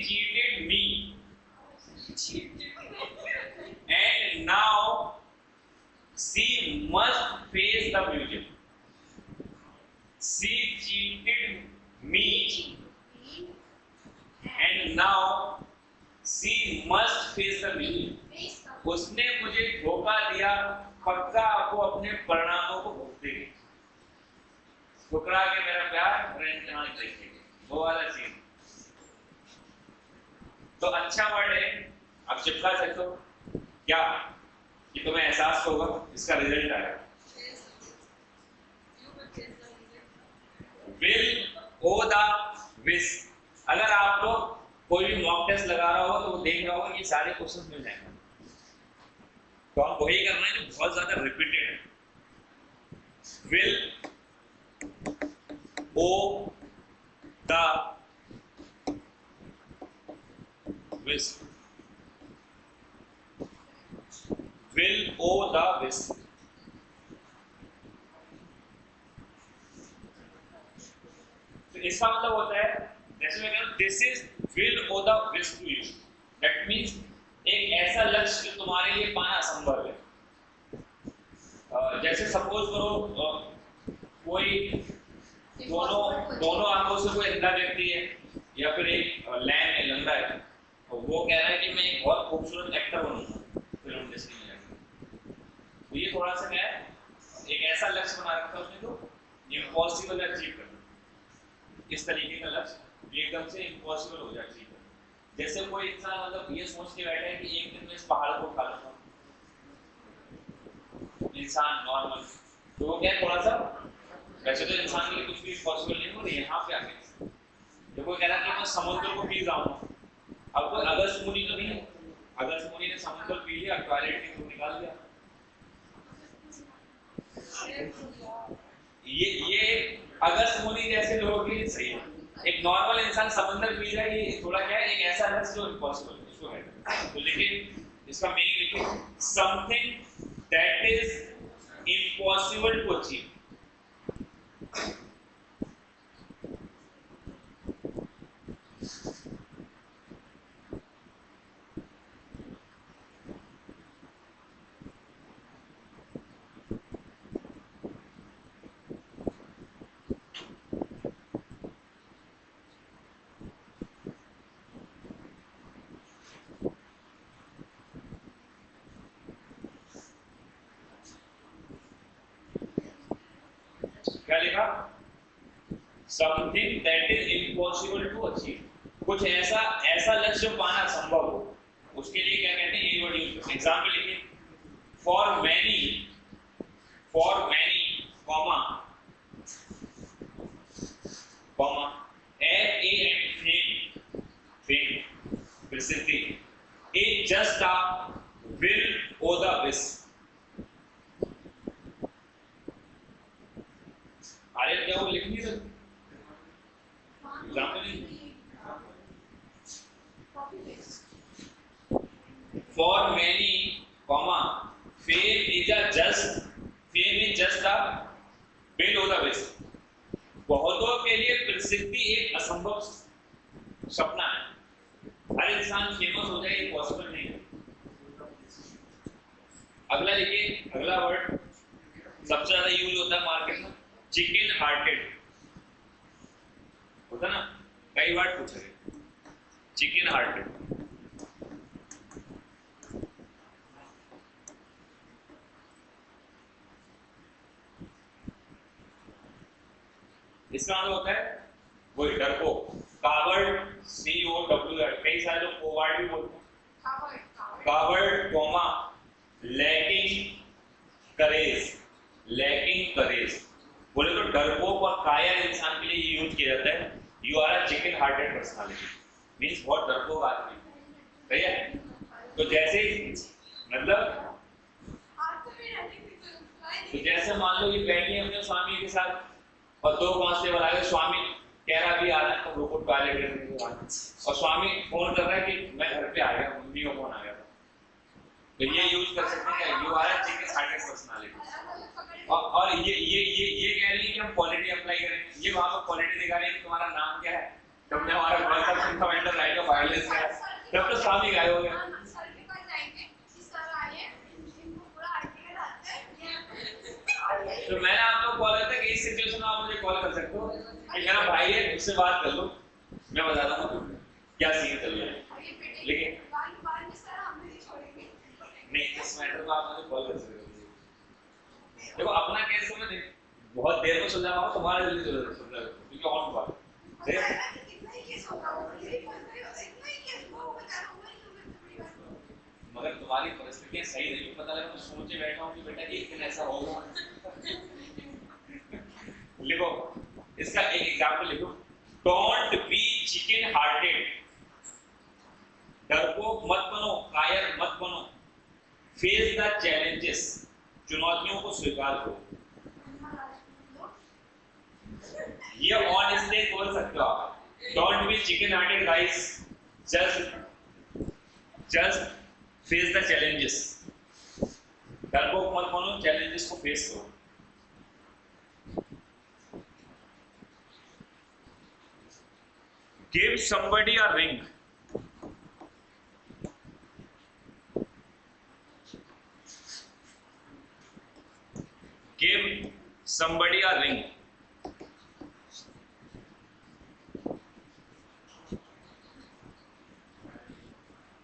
cheated me, and now she must face the music. She cheated me, and now she must face the music. उसने मुझे धोखा दिया, पक्का आपको अपने परिणामों को भुगतेगी। ठुकरा के मेरा प्यार मेरा इम्तिहान देखेगी, वो वाला सीन। तो अच्छा वर्ड है, आप चिपका सकते हो क्या, कि तुम्हें एहसास होगा, इसका रिजल्ट आएगा। विल ओ द विश, अगर आप लोग कोई भी मॉक टेस्ट लगा रहा हो तो देख रहा होगा कि सारे क्वेश्चन मिल जाएंगे, तो हम वही करना है जो बहुत ज्यादा रिपीटेड है। Will o' the wisp, will o' the wisp, तो इसका मतलब होता है, जैसे मैं कहूं this is will o' the wisp to you, that means एक ऐसा लक्ष्य जो तुम्हारे लिए पाना असंभव है। जैसे सपोज करो कोई दोनों आंखों से कोई अंधा व्यक्ति है या फिर एक लैम है, लंगड़ा है, और वो कह रहा है कि मैं एक बहुत खूबसूरत एक्टर बनूंगा फिल्म इंडस्ट्री में जाकर, तो ये थोड़ा सा क्या है, एक ऐसा लक्ष्य बना रखा है उसने जो इम्पॉसिबल अचीव करना, इस तरीके का लक्ष्य एकदम से इम्पॉसिबल हो जाए अचीव करना। जैसे कोई इंसान मतलब ये सोच के बैठा है कि एक दिन में इस पहाड़ को उठा लूंगा, इंसान नॉर्मल, तो वो क्या थोड़ा सा, वैसे तो इंसान के लिए कुछ भी पॉसिबल नहीं हो, यहाँ पे आके जब कोई कह रहा है कि मैं समुद्र को पी जाऊंगा, अब कोई अगस्त मुनि तो नहीं है, अगस्त मुनि ने समुद्र पी लिया, टॉयलेट की निकाल दिया, ये अगस्त मुनि जैसे लोगों के लिए सही है। एक नॉर्मल इंसान समंदर पी रहा है, ये थोड़ा क्या है, एक ऐसा लक्ष्य जो इम्पॉसिबल है, इसको कहते हैं। तो लेकिन इसका मीनिंग लिखिए, something that is impossible to achieve. क्या लिखा? Something that is impossible to achieve, कुछ ऐसा लक्ष्य पाना संभव हो, उसके लिए क्या कहते हैं, ये वर्ड यूज करते हैं। एग्जांपल लिखिए, फॉर मैनी कॉमा फेम प्रसिद्धि, is just a will o' the wisp. अरे क्या वो लिख नहीं सकते? For many, comma, fame is just a will o the wish. बहुतों के लिए प्रसिद्धि एक असंभव सपना है। हर इंसान फेमस हो जाए, ये पॉसिबल नहीं है। अगला देखिए, अगला वर्ड सबसे ज्यादा यूज होता है मार्केट में, चिकन हार्टेड होता ना, कई बार पूछे चिकन हार्टेड। इसका मतलब होता है वही डरपोक, कावर्ड, COWR, कई सारे लोग कोवार्ड भी बोलते हैं, कावर्ड कॉमा लैकिंग करेज बोले तो डरपोक और कायर इंसान के लिए यूज किया जाता है। You are a chicken hearted personality, means बहुत डरपोक आदमी, सही है। तो जैसे मतलब तो जैसे मान लो ये बैठी है अपने स्वामी के साथ और दो कांस्टेबल आ गए, स्वामी कह रहा भी आ रहा है तो रुको टॉयलेट करने के बाद, और स्वामी फोन कर रहा है कि मैं घर पे आ गया, मम्मी का फोन आ गया, तो ये यूज कर सकते हैं, you are a chicken hearted personality. और ये कह रही है कि हम क्वालिटी अप्लाई करें, ये वहां पर क्वालिटी दिखा रही है कि तुम्हारा नाम क्या है, तुमने हमारा कौन सा फंडामेंटल राइट ऑफ वायलेंस है, तब तो स्वामी गायब हो गया। तो मैंने आप लोग कॉल करता कि इस सिचुएशन में आप मुझे कॉल कर सकते हो कि मेरा भाई है, उससे बात कर लो, मैं बताता हूँ क्या सीन चल रहा है। लेकिन नहीं, इस मैटर में आप मुझे कॉल कर सकते हो। देखो अपना केस तो मैं बहुत देर में सुलझा पाऊँ, तुम्हारा जल्दी सुलझा क्योंकि ऑन बात मगर तुम्हारी परिस्थितियां सही नहीं, पता लगा मैं सोचे बैठा हूँ कि बेटा एक दिन ऐसा होगा। लिखो इसका एक एग्जांपल लिखो, डोंट बी चिकन हार्टेड, डरपोक मत बनो, कायर मत बनो, फेस द चैलेंजेस, चुनौतियों को स्वीकार करो। ये ऑन स्टेज बोल सकते हो आप, don't be chicken hearted guys, just face the challenges, डरपोक मत बनो, चैलेंजेस को फेस करो। Give somebody a ring. Give somebody a ring.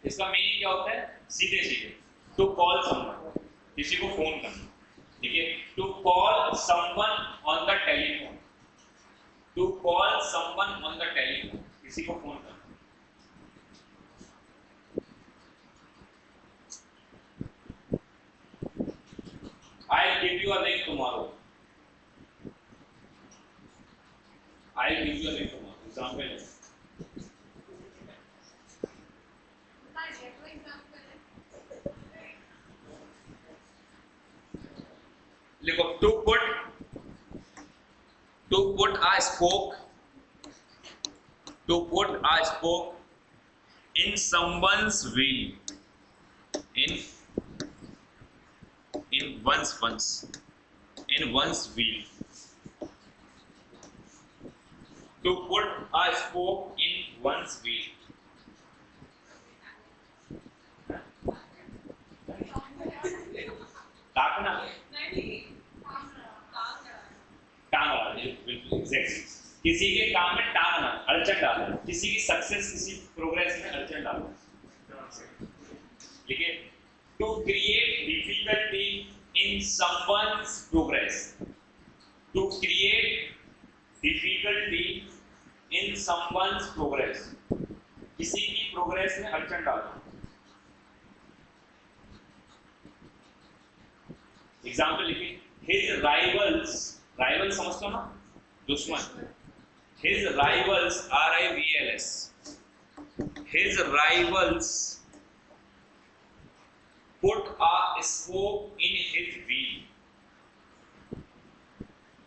इसका मीनिंग क्या होता है? सीधे सीधे टू कॉल समवन, किसी को फोन करना, ठीक है, to call someone on the telephone, to call someone on the telephone, किसी को फोन करना। I'll give you a ring tomorrow. I'll give you a ring tomorrow. Example है। देखो to put a spoke in someone's wheel, in one's wheel. To put a spoke in one's wheel. टाकना, टांगना, बिल्कुल exactly. किसी के काम में टांगना, अड़चन डालना, किसी की सक्सेस, किसी प्रोग्रेस में अड़चन डालना। ठीक है? To create difficulty in someone's progress, to create difficulty in someone's progress, किसी की प्रोग्रेस में अड़चन डालना। एग्जाम्पल लिखिए, हिज राइवल्स, राइवल समझते हो ना, दुश्मन। His rivals, RIVALS, his rivals put a spoke in his wheel,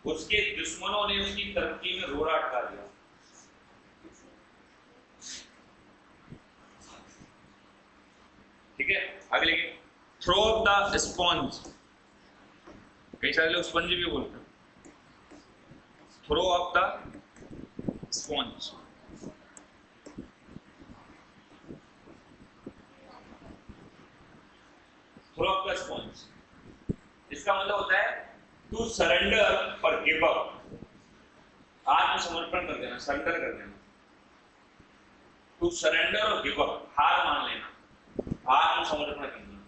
उसके दुश्मनों ने उसकी तरक्की में रोड़ा अटका दिया। ठीक है? आगे लिखिए, थ्रो द स्पॉन्ज, कई सारे लोग स्पंज भी बोलते हैं। Throw up the sponge, throw up the sponge, इसका मतलब होता है टू सरेंडर और गिव अप, आत्मसमर्पण कर देना, सरेंडर कर देना। टू सरेंडर और गिव अप, हार मान लेना, आत्मसमर्पण करना।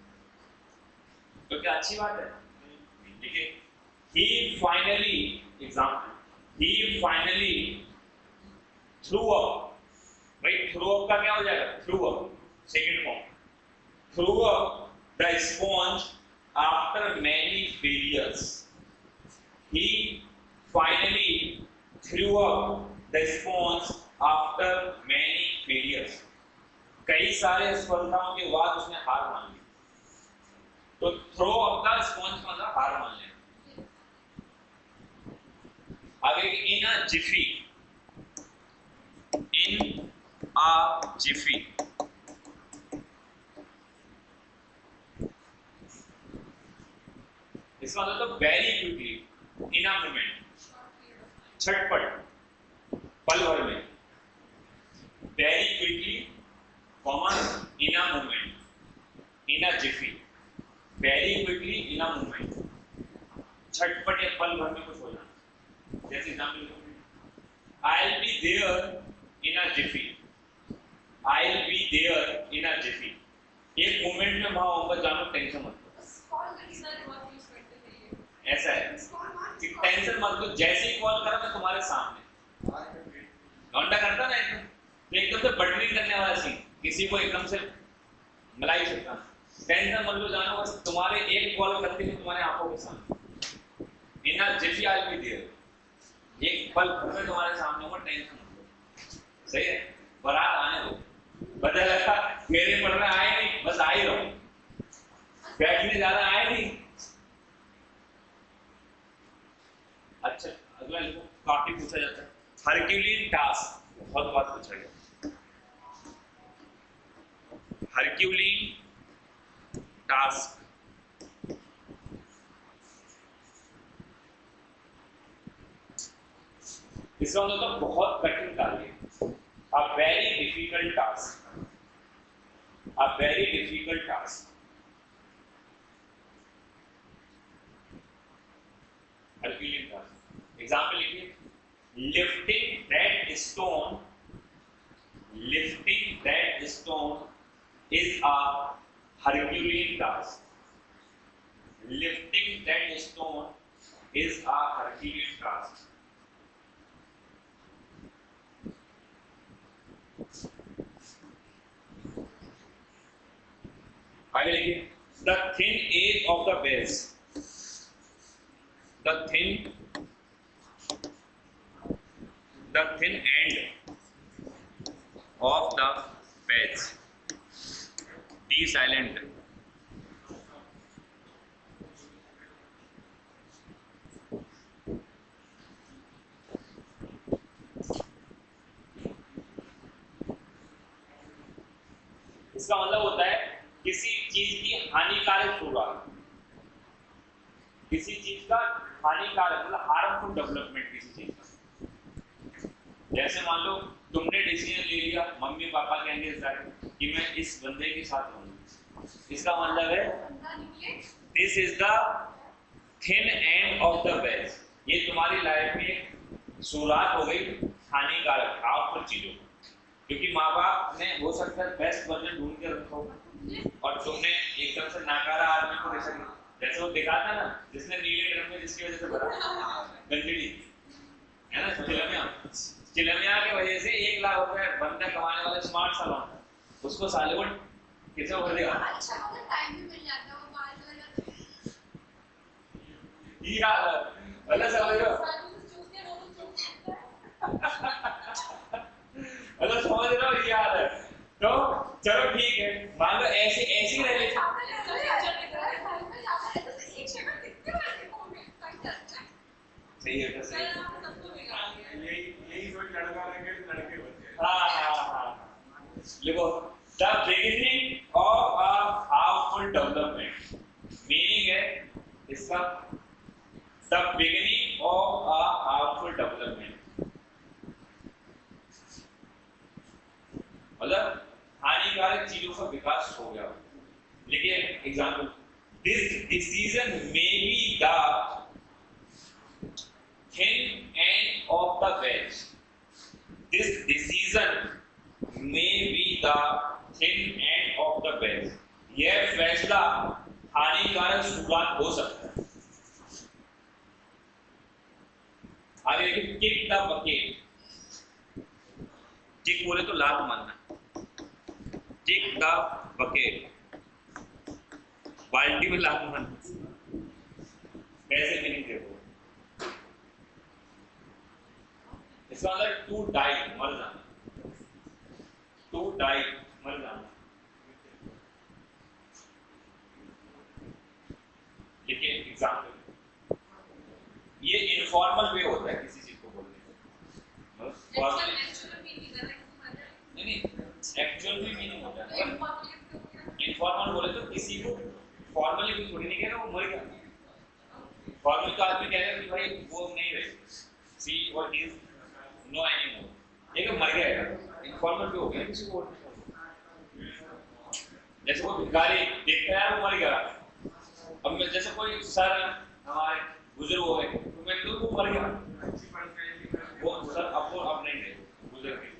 तो क्या अच्छी बात है? देखिए, he finally, example, he finally threw up, भाई threw up का क्या हो जाएगा? threw up, second form, threw up the sponge after many failures. He finally threw up the sponge after many failures. कई सारे असफलताओं के बाद उसने हार मान ली। तो थ्रो अप द स्पॉन्ज मतलब हार मान लेना। आगे इन अ जिफी, इन अ जिफी, इसका मतलब तो very quickly, in a moment, झटपट, पल भर में, very quickly, common, in a moment, in a Zifi, very quickly, in a moment, झटपट या पल भर में कुछ हो जाना। जैसे example, I'll be there in a jiffy, I'll be there in a jiffy, एक मोमेंट में वहां होगा, जानो, टेंशन मत लो। ऐसा है कि टेंशन मत लो, जैसे ही कॉल करा मैं तुम्हारे सामने, घंटा करता ना एकदम, तो एकदम से बटनिंग करने वाला सीन, किसी को एकदम से मिला ही सकता। टेंशन मत लो, जानो, बस तुम्हारे एक कॉल करते ही तुम्हारे आंखों के सामने, इन अ जिफी I'll be there, एक पल भर में तुम्हारे सामने होगा, टेंशन मत लो। सही है? बारात आने दो, बदल लगता फेरे पड़ रहे आए नहीं, बस आ ही रहो, बैठने ज्यादा आए नहीं। अच्छा, अगला लिखो, काफी पूछा जाता है, हरक्यूलियन टास्क, बहुत बात पूछा गया। हरक्यूलियन टास्क, इसका मतलब तो बहुत कठिन कार्य, a very difficult task, a very difficult task। Herculean task, example लिखिए, lifting that stone, lifting that stone is a Herculean task, lifting that stone is a Herculean task। आगे लिखिए, the thin edge of the wedge, the thin end of the wedge, D silent, इसका मतलब होता है किसी चीज की हानिकारक शुरुआत, किसी चीज का हानिकारक मतलब हार्मफुल डेवलपमेंट किसी चीज का। जैसे मान लो तुमने डिसीजन ले लिया, मम्मी पापा कहेंगे कि मैं इस बंदे के साथ रहूंगा, इसका मतलब है this is the thin end of the ways, ये तुम्हारी लाइफ में शुरुआत हो गई हानिकारक हार्मफुल चीजों, क्योंकि माँ बाप ने हो सकता है बेस्ट वर्जन ढूंढ के रखा हो और तुमने एकदम से नाकारा आदमी को देखा, जैसे वो दिखाता ना जिसने नीले ड्रम में जिसकी वजह से भरा गंदगी है ना, चिलमिया की वजह से 1 लाख रुपए बंदा कमाने वाला स्मार्ट सालों, उसको साले वो कैसे भर देगा। अच्छा मतलब टाइम भी मिल जाता है, वो बाल जो है ये हाल मतलब समझ लो, मतलब समझ रहे हो ये हाल है। तो चलो ठीक है, मान लो ऐसे ऐसी रहे सही है सही है। यही सोच लड़का लगे लड़के बचे। हाँ लिखो the beginning of a harmful development, meaning है इसका the beginning of a harmful development, मतलब हानिकारक चीजों का विकास हो गया। देखिए example, this decision may be the thin end of the wedge, this decision may be the thin end of the wedge, यह फैसला हानिकारक शुरुआत हो सकता है। आगे देखिए किक द बकेट, किक बोले तो लात मारना, किक द बकेट बाल्टी में लात मारना, कैसे मीनिंग देखो, इसका मतलब टू डाई मर जाना, टू डाई मर जाना। देखिए एग्जाम्पल, ये इनफॉर्मल वे होता है किसी चीज को बोलने का, नहीं एक्चुअल भी मीनिंग होता है। इनफॉर्मल बोले तो किसी को फॉर्मली भी थोड़ी नहीं कह रहा वो मर गया, फॉर्मल का आदमी कह रहा है कि भाई वो नहीं रहे, सी और ही नो एनीमोर, ये मर गया है, इनफॉर्मल भी हो गया किसी को, जैसे वो भिखारी देखता है वो मर गया, अब जैसे कोई सर हमारे बुजुर्ग हो गए तो मैं तो वो मर गया, वो सर अब वो अब नहीं रहे गुजर गए,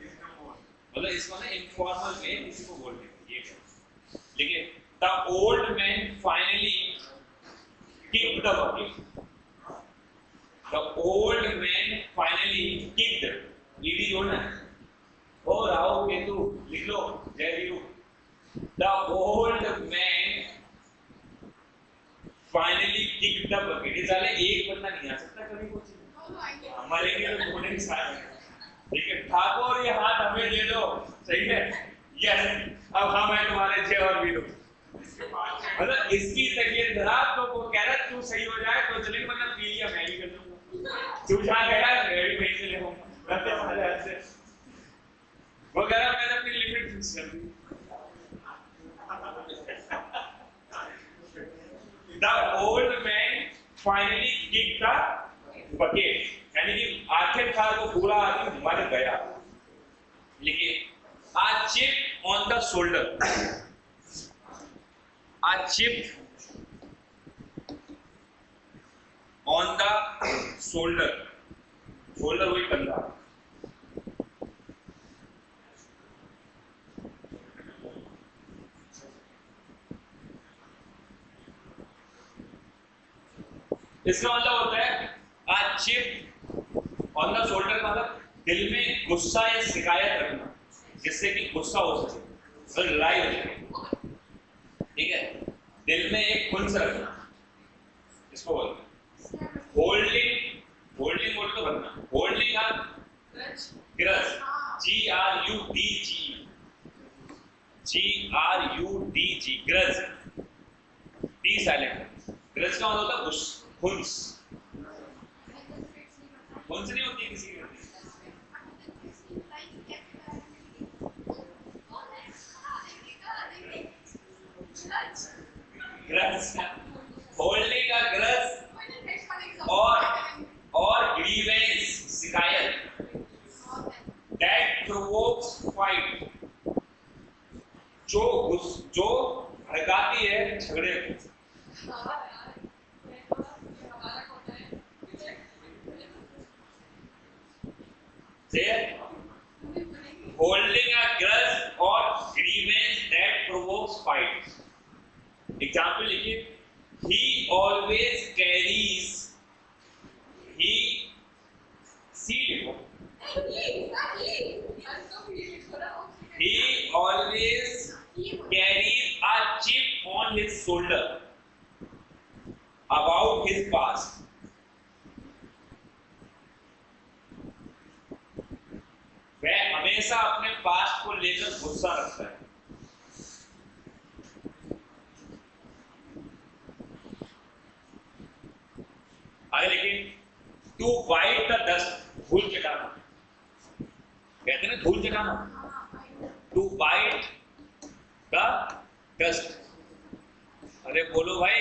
मतलब इसको ना इनफॉर्मल वे किसी को बोलते हैं ये। देखिए the old man finally kicked the bucket, the old man finally kicked, ED जोड़ना है, ओ राहु केतु लिख लो जय Veeru, the old man finally kicked the bucket, ये साले एक बंदा नहीं आ सकता कभी कुछ मरेंगे तो ढूंढेंगे सारे, ठीक है ठाकुर ये हाथ हमें दे दो, सही है यस अब हम हैं तुम्हारे जय और वीरू, मतलब इसकी तबीयत खराब तो वो कह रहा तू सही हो जाए तो चलेंगे, मतलब पी लिया मैं भी कर लूंगा, तू जहाँ गया मैं भी वहीं से ले आऊंगा, से वो कह रहा मैंने अपनी लिमिट फिक्स कर दी। The old man finally kicked the bucket, यानी कि आखिरकार वो पूरा आदमी मर गया। लिखिए a chip on the shoulder, a chip on the shoulder, shoulder वही कंधा, इसका मतलब होता है a chip on the shoulder का मतलब दिल में गुस्सा या शिकायत रखना जिससे कि गुस्सा हो सके, लड़ाई हो सके, ठीक है, दिल में एक खुंस रखना, इसको बोलते हैं होल्डिंग, होल्डिंग बोल तो बनना, holding a grudge, GRUDG grudge, D silent, grudge का मतलब होता है खुंस, खुंस नहीं होती किसी की, grudge. grudge, holding a grudge Why the next one example? और grievance, शिकायत, that provokes fight, जो भड़काती है झगड़े को। हाँ यार, मैं थोड़ा हमारा होता है। Say, holding a grudge or grievance that provokes fight. Example लिखिए, he always carries, he always carries a chip on his shoulder about his past. वह हमेशा अपने पास्ट को लेकर गुस्सा रखता है। आगे लेकिन टू वाइट द डस्ट, धूल चटाना, कहते हैं ना धूल चटाना, टू वाइट द डस्ट। अरे बोलो भाई,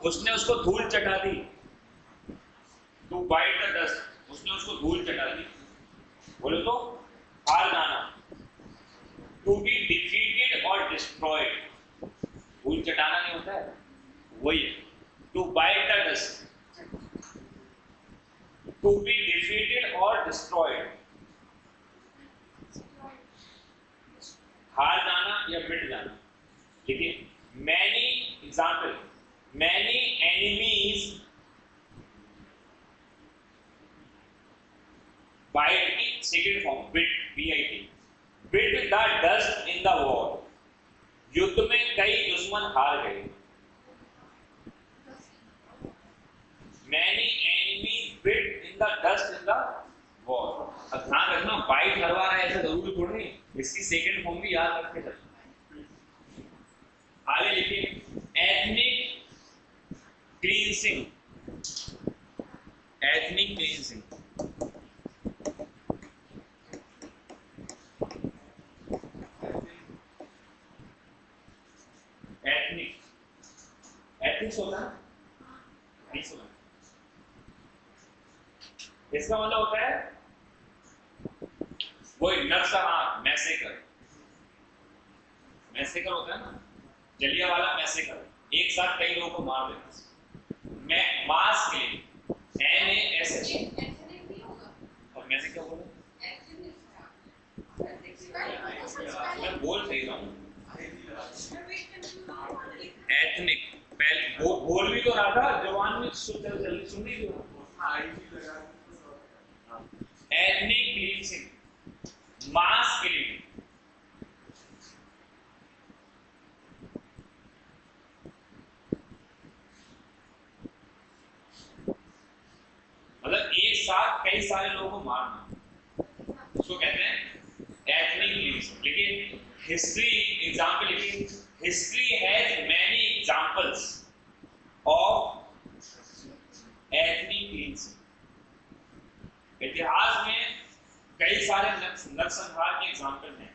उसने उसको धूल चटा दी। टू वाइट द डस्ट, उसने उसको धूल चटा दी। बोलो तो हार जाना। टू बी डिफीटेड और डिस्ट्रॉयड, धूल चटाना नहीं होता है, वही है to bite the dust. To be defeated और डिस्ट्रॉयड, हार जाना या मिट जाना। लेकिन many example, many enemies, bite की second form bit, BIT, bit the dust in the war, युद्ध में कई दुश्मन हार गए। Many enemies bit in the dust in the war. अब ध्यान रखना, बाइट हर बार ऐसा जरूरी थोड़ी नहीं, इसकी सेकेंड फॉर्म भी याद रख के चलना। आगे लिखिए, ethnic cleansing, ethnic cleansing, ethics होता है, इसका मतलब होता है वही नरसंहार, मैसेकर। मैसेकर होता है ना, जलियांवाला मैसेकर, एक साथ कई लोगों को मार देना। मैं मास के NASH, और मैसे क्या बोला, मैं बोल रही हूँ एथनिक, पहले बोल भी तो रहा था, जवान में जल्दी सुन नहीं रहा। एथनिक क्लींसिंग, मास किलिंग, मतलब एक साथ कई सारे लोगों को मारना, उसको कहते हैं एथनिक क्लींसिंग। लेकिन हिस्ट्री एग्जाम्पल लिखिए, history has many examples of ethnic cleansing. इतिहास में कई सारे नरसंहार के एग्जाम्पल हैं।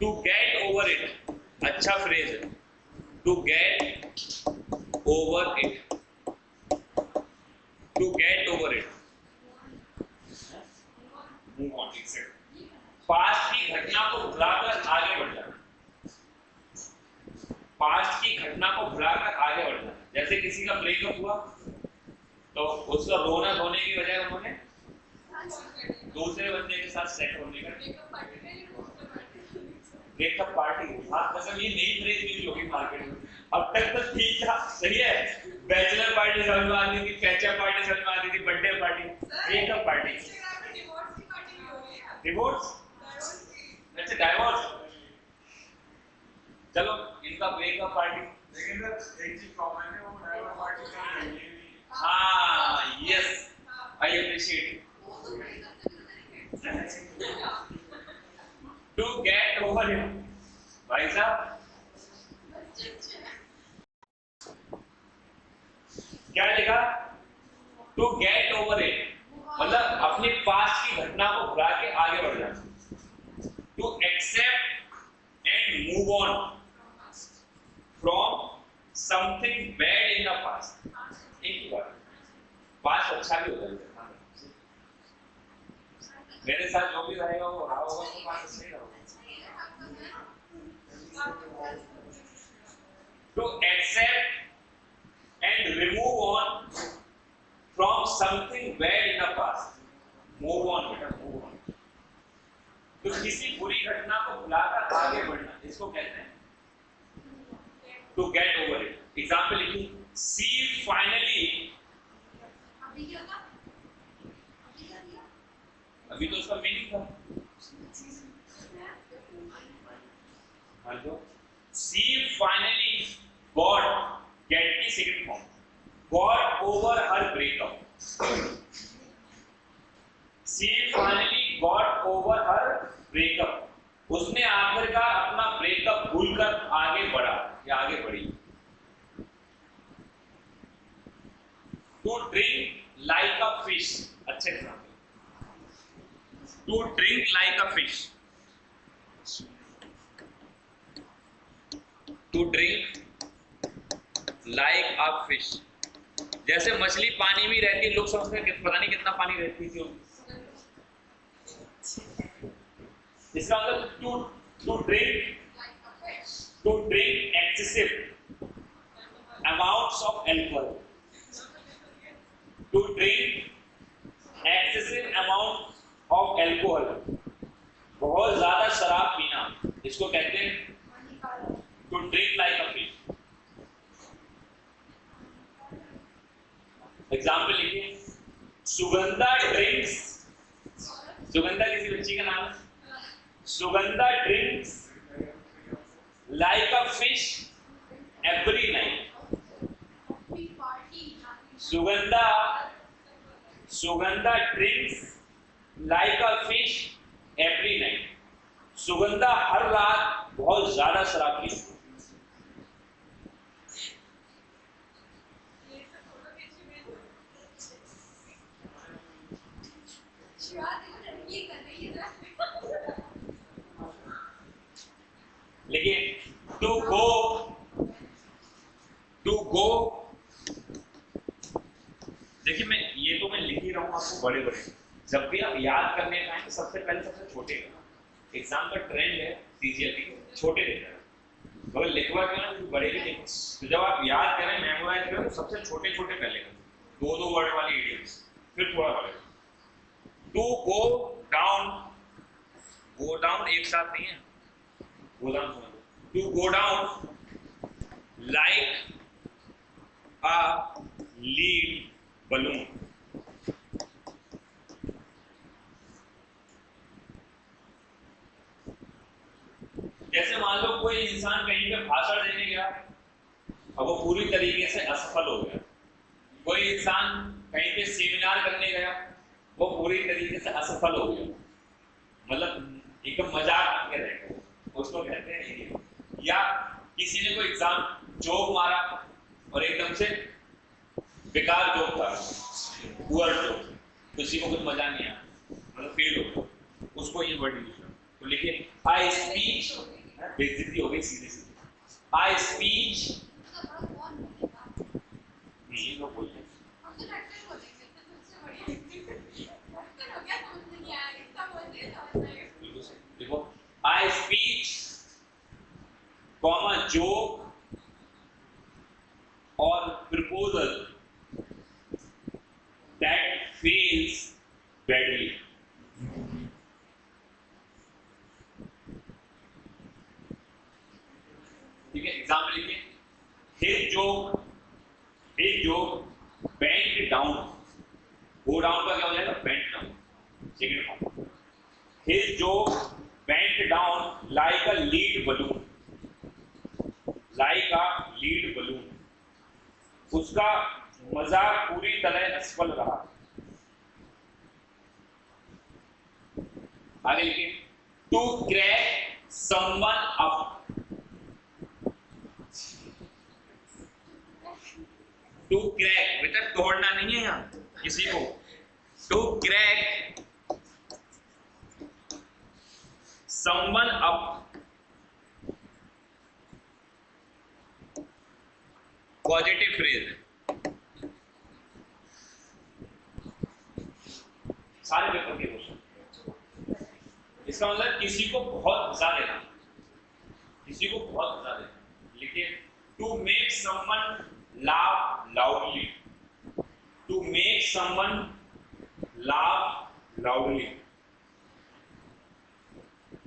टू गेट ओवर इट, अच्छा फ्रेज है, to get over it, to get over it, move on, past की घटना को भुलाकर आगे बढ़ जाना, पास्ट की घटना को भुलाकर आगे बढ़ जाना। जैसे किसी का ब्रेकअप हुआ तो उसका रोना धोने की बजाय उन्होंने दूसरे बंदे के साथ सेट होने का ब्रेकअप पार्टी। हाँ, मतलब ये नई फ्रेज यूज होगी मार्केट में। अब तक तो ठीक था, सही है, बैचलर पार्टी समझ में आती थी, कैचअप पार्टी समझ में आती थी, birthday party, breakup party, divorce, अच्छा डाइवोर्स, चलो इनका ब्रेकअप पार्टी। लेकिन एक चीज कॉमन है, वो डाइवोर्स पार्टी का है। हाँ, yes, I appreciate. To get over him, भाई साहब क्या लिखा, टू गेट ओवर इट, मतलब मतलब अपने पास की घटना को भुला के आगे बढ़ जाना। To accept and move on from something bad in the past. एक ही बात, पास्ट अच्छा भी होता है, मेरे साथ जो भी रहेगा वो रहा होगा, तो पास्ट सही रहा होगा। To accept and remove on from something bad in the past. Move on बेटा, move on. तो किसी बुरी घटना को भुलाकर आगे बढ़ना, इसको कहते हैं to get over it. Example लिखिए, she finally, अभी तो उसका मीनिंग था, हाँ तो she finally get की second form, got over her breakup. She finally got over her breakup. उसने आखिरकार अपना ब्रेकअप भूलकर आगे बढ़ा या आगे बढ़ी। To drink like a fish, अच्छे example. To drink like a fish. To drink like a fish. जैसे मछली पानी में रहती है, लोग समझते हैं पता नहीं कितना पानी रहती थी उसमें। इसका मतलब to drink excessive amounts of alcohol. To drink excessive amounts of alcohol, बहुत ज्यादा शराब पीना, इसको कहते हैं to drink like a fish. Example लिखिए, सुगंधा ड्रिंक्स, सुगंधा किसी बच्ची का नाम है, Sugandha drinks like a fish every night. Sugandha drinks like a fish every night. Sugandha हर रात बहुत ज्यादा शराब पीती है। लेकिन टू गो, देखिए मैं ये तो मैं लिख ही रहा हूं आपको बड़े बड़े, जब भी आप याद करने का है तो सबसे पहले सबसे छोटे का एग्जाम का ट्रेंड है सीजीएल छोटे देता है, मगर लिखवा के ना बड़े भी लिखो। तो जब आप याद करें मेमोराइज करें तो सबसे छोटे छोटे पहले करें, दो वर्ड वाली इडियम्स, फिर थोड़ा बड़े। टू गो डाउन एक साथ नहीं है, गो डाउन सुना, to go down like a lead balloon. जैसे मान लो कोई इंसान कहीं पे भाषण देने गया और वो पूरी तरीके से असफल हो गया, कोई इंसान कहीं पे सेमिनार करने गया, वो पूरी तरीके से असफल हो गया, मतलब एकदम मजाक बन के रह गया, उसको कहते हैं। या किसी ने कोई एग्जाम जोक मारा और एकदम से बेकार जोक था, पुअर जोक, किसी को कुछ मजा नहीं आया, मतलब फेल हो गया, उसको ये वर्ड यूज करो। तो लिखिए, आई स्पीच, बेइज्जती हो गई सीधे सीधे, आई स्पीच, ये लोग बोलते हैं देखो, आई स्पीच कॉमा जोक और प्रपोजल that fails badly. ठीक है, एग्जाम्पल लिखिए, his joke bent down, go down का क्या हो जाएगा, bent down, second form. His joke bent down like a lead balloon, like a lead balloon, उसका मजाक पूरी तरह असफल रहा। आगे लिखिए, to crack someone up, to crack बेटा तोड़ना नहीं है यहाँ किसी को, to crack someone up, positive phrase है, सारे पेपर के क्वेश्चन। इसका मतलब किसी को बहुत हंसा देना, किसी को बहुत हंसा देना। लिखिए, to make someone laugh loudly, to make someone laugh loudly,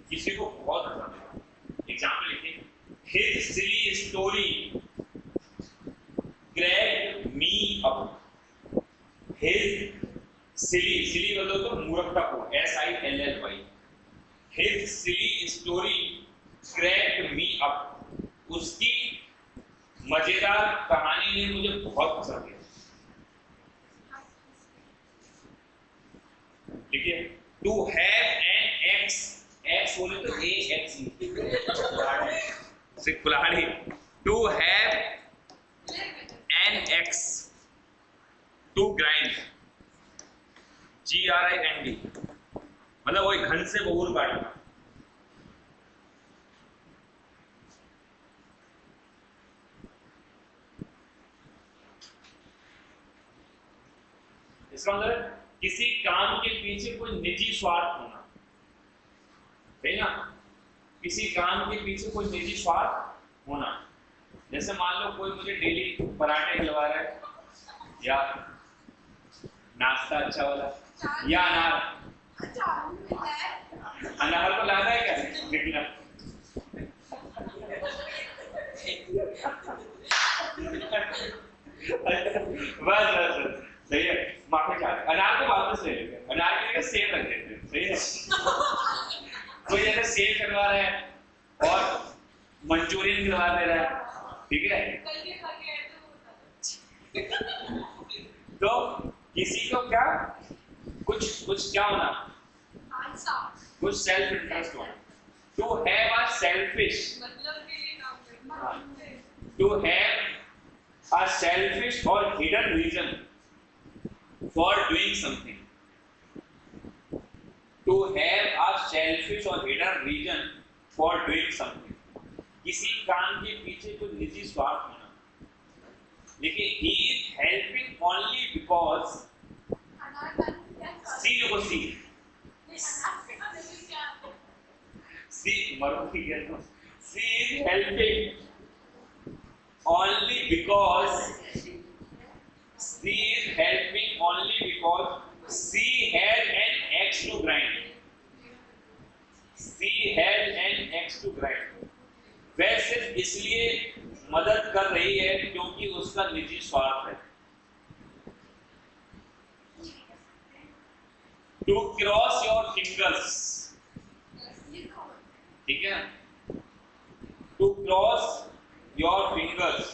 किसी को बहुत हंसा देना। एग्जाम्पल लिखिए, his silly story cracked me up, his silly, silly मतलब तो मूर्खता को, SILLY, his silly story cracked me up, उसकी मजेदार कहानी ने मुझे बहुत पसंद किया। देखिए, to have an axe, axe बोले तो AX से कुल्हाड़ी, to have an axe, to grind GRIND, मतलब वही घन से बहुर काटना। इसका मतलब किसी काम के पीछे कोई निजी स्वार्थ होना, है ना, किसी काम के पीछे कोई निजी स्वार्थ होना। जैसे मान लो कोई मुझे डेली पराठे खिलवा रहा है, या नाश्ता अच्छा वाला, या अनार को लाना है क्या निकला, बस सही है, माफी चाहते, अनार को वापस ले लेंगे, अनार की जगह सेब रख देते हैं, सही है। कोई जैसे सेब खिलवा रहा है और मंचूरियन खिलवा दे रहा है, ठीक है, तो किसी को क्या कुछ क्या होना, कुछ सेल्फ इंटरेस्ट होना, to have a selfish, to have a selfish और hidden reason for doing something, to have a selfish और hidden reason for doing something, किसी काम के पीछे कोई निजी स्वार्थ होना। देखिए, he is helping only because, सी देखो सी मरुति के no, she is helping only because, she is helping only because she had an axe to grind, she had an axe to grind, वह सिर्फ इसलिए मदद कर रही है क्योंकि उसका निजी स्वार्थ है। टू क्रॉस योर फिंगर्स, ठीक है, टू क्रॉस योर फिंगर्स,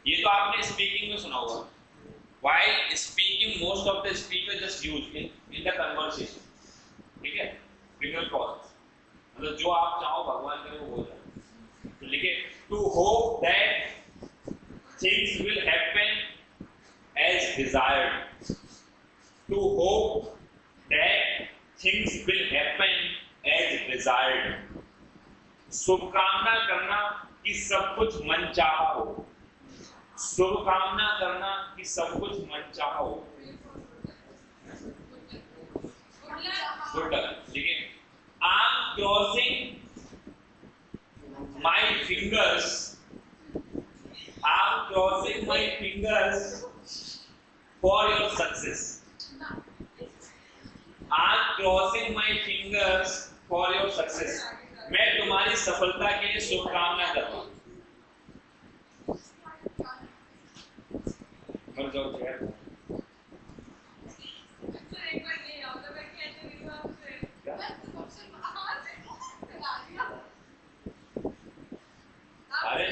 ये तो आपने स्पीकिंग में सुना होगा। While speaking, most of the speakers just use in the conversation, ठीक है, finger cross, मतलब जो आप चाहो भगवान करे वो बोल रहे। तो लिखे, to hope that things will happen as desired, to hope that things will happen as desired, शुभकामना करना कि सब कुछ मनचाहा हो, शुभकामना करना कि सब कुछ मनचाहा हो। लेकिन I am crossing my fingers, I am crossing my fingers for your success, I am crossing my fingers for your success, मैं तुम्हारी सफलता के लिए शुभकामना करता हूँ। मर जाओ यार, अरे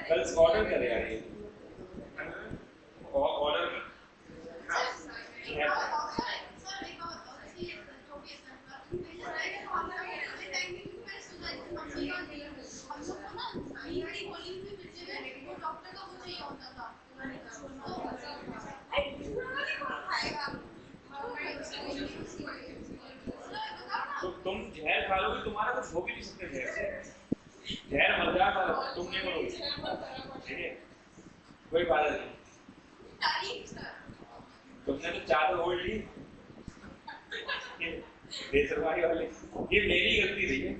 कल ऑर्डर करे यार, ये ऑर्डर तुम जहर खा लोगे, तुम्हारा कुछ हो भी नहीं सकते जहर से। जहर मर जाता है, तुम नहीं मरोगे। ठीक है, कोई बात नहीं। तुमने तो चादर ओढ़ ली बेसरकारी वाले, ये मेरी गलती रही है।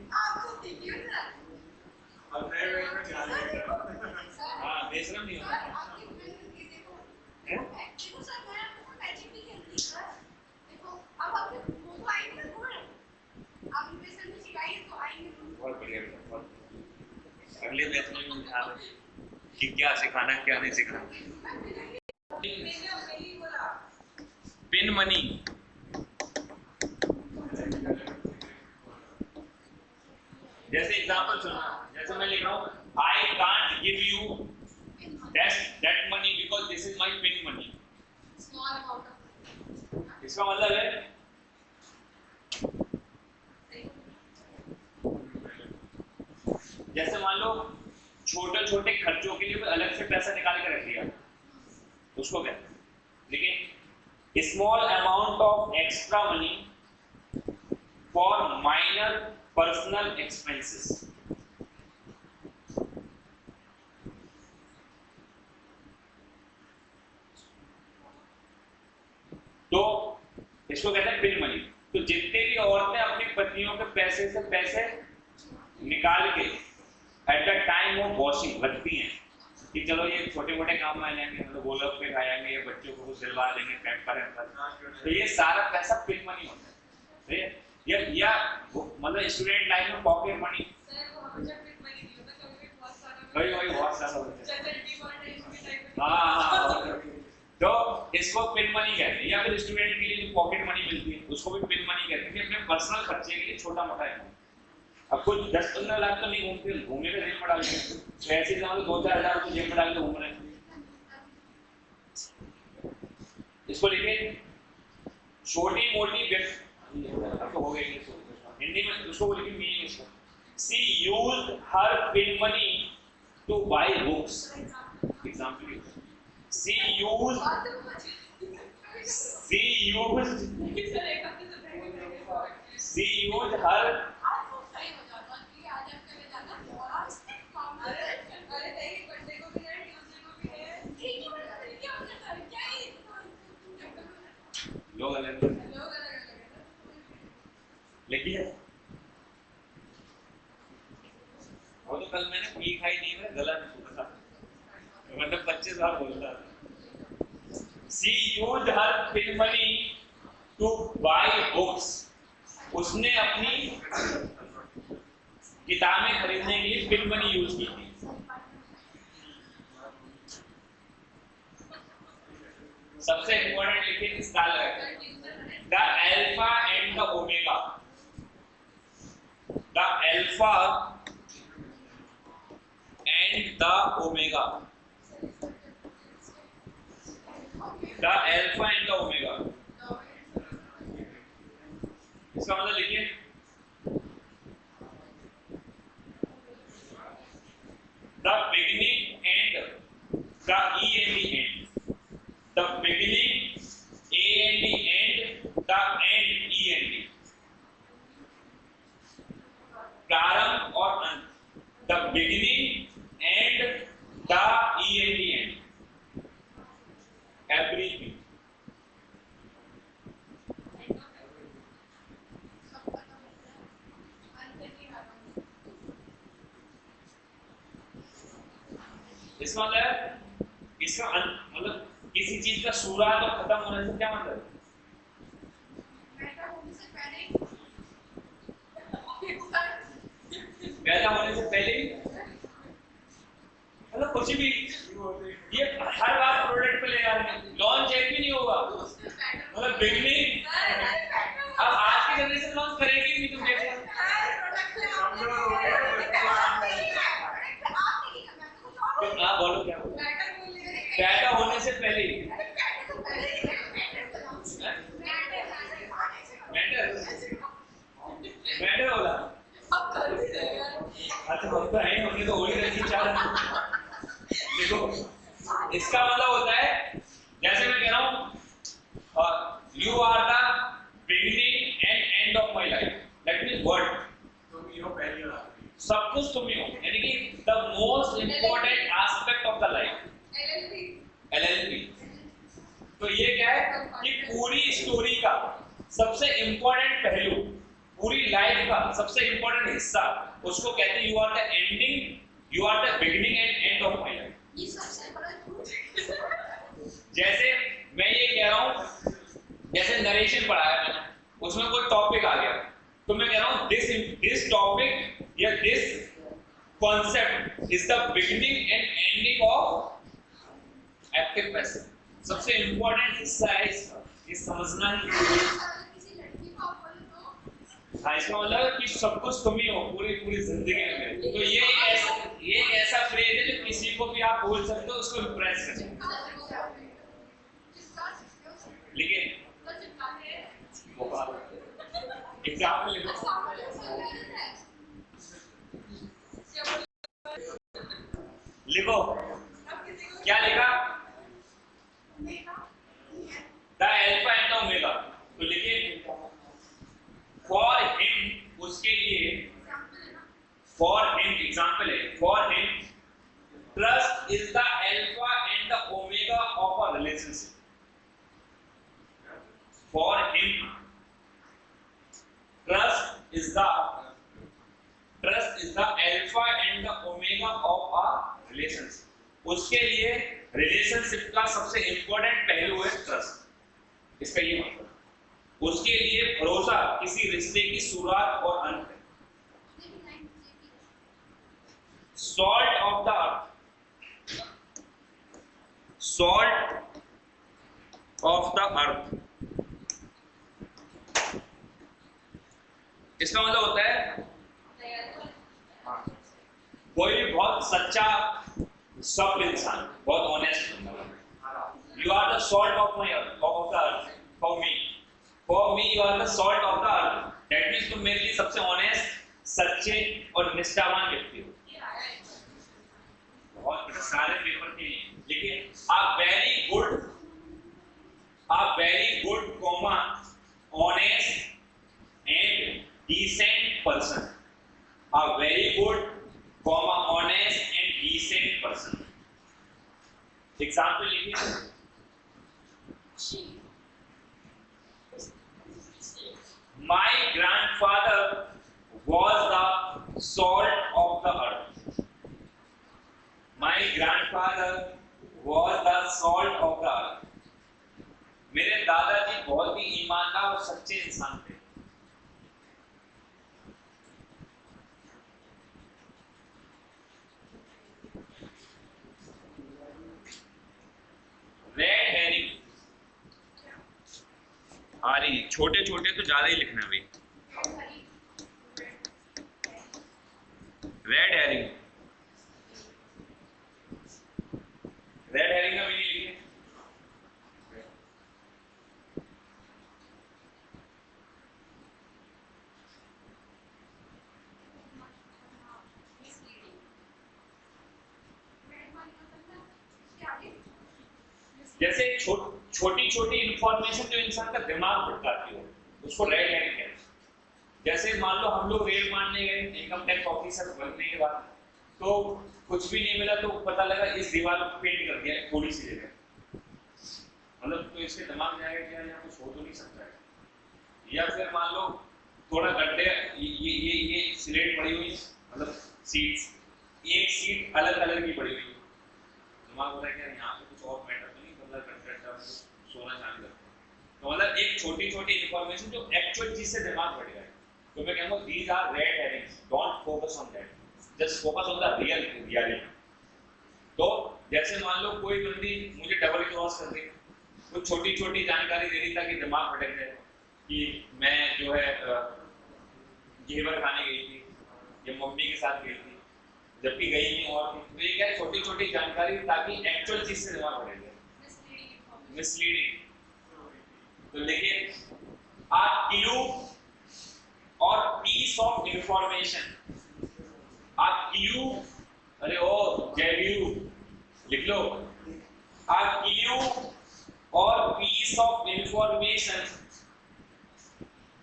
हाँ, बेशरम नहीं होना। बहुत बढ़िया, बहुत। अगले मैच में भी ध्यान रखें कि क्या सिखाना है क्या नहीं सिखाना। पिन मनी, जैसे एग्जांपल सुनना, जैसे मैं लिख रहा हूँ I can't give you that money because this is my pin money. इसका मतलब है जैसे मान लो छोटे छोटे खर्चों के लिए अलग से पैसा निकाल के रख लिया, उसको कहते हैं। लेकिन small amount of extra money for minor personal expenses. तो इसको कहते हैं पिन मनी। तो जितने भी औरतें अपनी पत्नियों के पैसे से पैसे निकाल के at the time of washing रखती हैं कि चलो ये छोटे मोटे काम में आएंगे, मतलब गोलक पे खाएंगे या बच्चों को कुछ दिलवा देंगे पैम्पर है, तो ये सारा पैसा पिन मनी होता है। या मतलब स्टूडेंट लाइफ में पॉकेट मनी, वही बहुत सारा होता है। हाँ, तो इसको पिन मनी कहते हैं। या फिर स्टूडेंट के लिए जो पॉकेट मनी मिलती है उसको भी पिन मनी कहते हैं कि अपने पर्सनल खर्चे के लिए छोटा मोटा है। अब कुछ 10-15 लाख तो नहीं घूमते, घूमने का जेब में डाल के, तो ऐसे ही 2-4 हजार तो जेब में डाल के घूम रहे हैं। इसको लिखे छोटी मोटी व्यक्ति, तो हो गया हिंदी में, उसको लिखे मीनिंग इसका। She used her pin money to buy books. एग्जांपल, सी यूज्ड हर लोग अलग लेकिन वो तो कल मैंने पी खाई नहीं, मैं गला में सूखा था, मतलब 25 बार बोलता था। She used her pin money to buy books. उसने अपनी किताबें खरीदने के लिए पिन मनी यूज की थी। सबसे इंपॉर्टेंट लिखिए स्टार लगा, the alpha and the omega. The alpha and the omega. The alpha and the omega, इसका मतलब लिखिए the beginning and the E and the end. The beginning, A and the end, the end, E and D. प्रारंभ और अंत, the beginning and the E and the end. Everything. इसका मतलब मतलब किसी चीज का शुरुआत और खत्म होने से क्या मतलब? पैदा होने से पहले ही, मतलब कुछ भी, ये हर बार प्रोडक्ट पे ले जा रहे हैं, लॉन्च एक भी नहीं होगा, मतलब बिगनिंग। अब आज की जनरेशन लॉन्च करेगी नहीं, तुम देखो। आप बोलो क्या बोलो? पैदा होने से पहले ही मैटर होगा। अच्छा, हम तो हैं, हमने तो होली रखी 4। देखो, इसका मतलब होता है, जैसे मैं कह रहा हूँ you are the beginning and and of my life, that means word, तुम ही हो पहली बार सब कुछ तुम ही हो, यानी कि the most important aspect of the life, LLB. LLP। तो ये क्या है कि पूरी स्टोरी का सबसे इंपॉर्टेंट पहलू, पूरी लाइफ का सबसे इंपॉर्टेंट हिस्सा, उसको कहते हैं you are the ending, you are the beginning and and of my life. ये सबसे बड़ा झूठ। जैसे मैं ये कह रहा हूं, जैसे नरेशन पढ़ाया मैंने, उसमें कोई टॉपिक आ गया, तो मैं कह रहा हूं दिस टॉपिक या this concept is the beginning and ending of active passive. सबसे इंपॉर्टेंट हिस्सा है इसका, ये समझना ही। किसी लड़की को आप बोलो तो हाँ, इसका मतलब है कि सब कुछ तुम ही हो पूरी पूरी जिंदगी में। तो ये एक ऐसा फ्रेज है जो किसी को भी आप बोल सकते हो, उसको इम्प्रेस कर सकते हो। लेकिन एग्जाम्पल लिखो, लिखो क्या लिखा, the alpha and the omega. तो लिखिए फॉर हिम, उसके लिए, फॉर हिम एग्जाम्पल है, for him trust is the alpha and the omega of a relationship. For him trust is the alpha and the omega of a relationship. उसके लिए relationship का सबसे important पहलू है trust. इसका ये मतलब, उसके लिए भरोसा किसी रिश्ते की शुरुआत और अंत है। Salt of the earth, salt of the अर्थ, इसका मतलब होता है कोई बहुत सच्चा सब इंसान, बहुत ऑनेस्ट बंदा। You are the salt of my earth, of the earth, for me you are the salt of the earth. That means तुम मेरे लिए सबसे ऑनेस्ट, सच्चे और निष्ठावान व्यक्ति हो। बहुत बेटा सारे पेपर के लिए, लेकिन आप very good comma honest and decent person, a very good comma honest and decent person। Example लिखिए, my grandfather was the salt of the earth, my grandfather was the salt of the earth। मेरे दादाजी बहुत ही ईमानदार और सच्चे इंसान थे। Red herring, आ रही छोटे छोटे तो ज्यादा ही लिखना है भाई। रेड हेरिंग, रेड हेरिंग का मीनिंग लिखिए, जैसे छोटी छोटी इंफॉर्मेशन जो इंसान का दिमाग भटकाती हो, उसको रेड हेरिंग कहते हैं। जैसे मान लो हम लोग रेड मारने गए इनकम टैक्स ऑफिसर बनने के बाद, तो कुछ भी नहीं मिला, तो पता लगा इस दीवार को पेंट कर दिया थोड़ी सी जगह, मतलब तो इसके दिमाग में आएगा कि यहाँ कुछ हो तो नहीं सकता है। या फिर मान लो थोड़ा गड्ढे, ये स्लेट पड़ी हुई, मतलब सीट्स, एक सीट अलग कलर की पड़ी हुई, दिमाग होता है कि यहाँ पे कुछ और मैटर तो नहीं, मतलब कंट्रैक्टर सोना चांदी करते हैं। तो मतलब एक छोटी छोटी इंफॉर्मेशन जो एक्चुअल चीज से दिमाग बढ़ गया है, तो मैं कहूँगा these are red herrings, don't focus on that, just focus on the reality. तो जैसे मान लो कोई बंदी मुझे डबल क्रॉस कर दी, कुछ छोटी छोटी जानकारी दे दी ताकि दिमाग भटक जाए कि मैं जो है घेवर खाने गई थी या मम्मी के साथ गई थी, जबकि गई नहीं और थी। तो ये क्या है, छोटी छोटी जानकारी ताकि एक्चुअल चीज से दिमाग भटक जाए, मिसलीडिंग। तो देखिए आ क्लू और piece of information, a clue, अरे ओ जेव्यू लिख लो, आ क्लू और पीस ऑफ इंफॉर्मेशन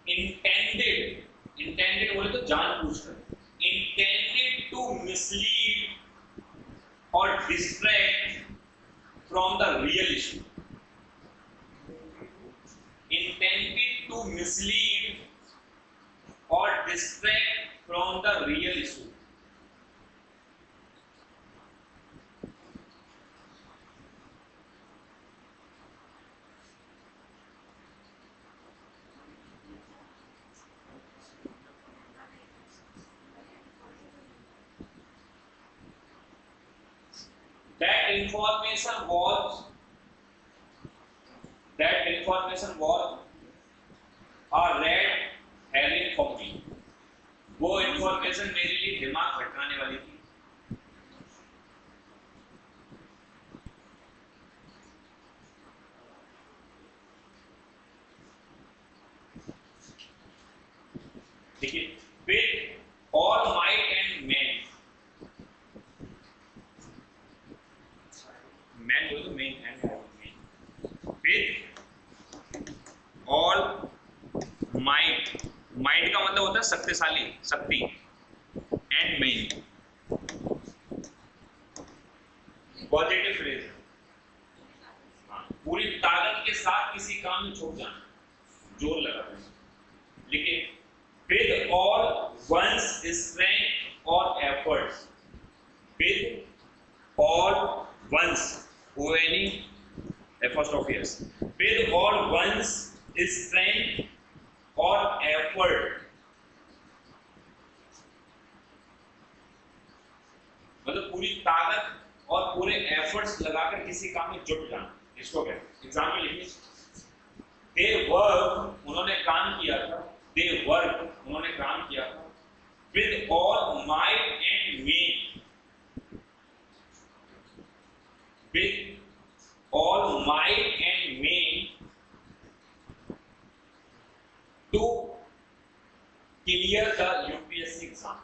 intended जानबूझकर इंटेंडेड टू मिसलीड और distract from the real issue, intended to mislead or distract from the real issue. That information was a red herring for me. वो information मेरे लिए दिमाग भटकाने वाली थी। देखिए, with all might and main बोलो तो main and main, with all might का मतलब होता है शक्तिशाली, शक्ति, एंड मेन पॉजिटिव फ्रेज है। पूरी ताकत के साथ किसी काम में छूट जाना, जोर लगाना। लिखिए, विद ऑल वंस स्ट्रेंथ और efforts, with all one's O N E efforts, with all one's strength और एफर्ट, मतलब पूरी ताकत और पूरे एफर्ट्स लगाकर किसी काम में जुट जाना, इसको कहते हैं। एग्जाम्पल लिखिए, दे वर्क, उन्होंने काम किया था, दे वर्क, उन्होंने काम किया था, with all might and main, with all might and main to clear the UPSC exam,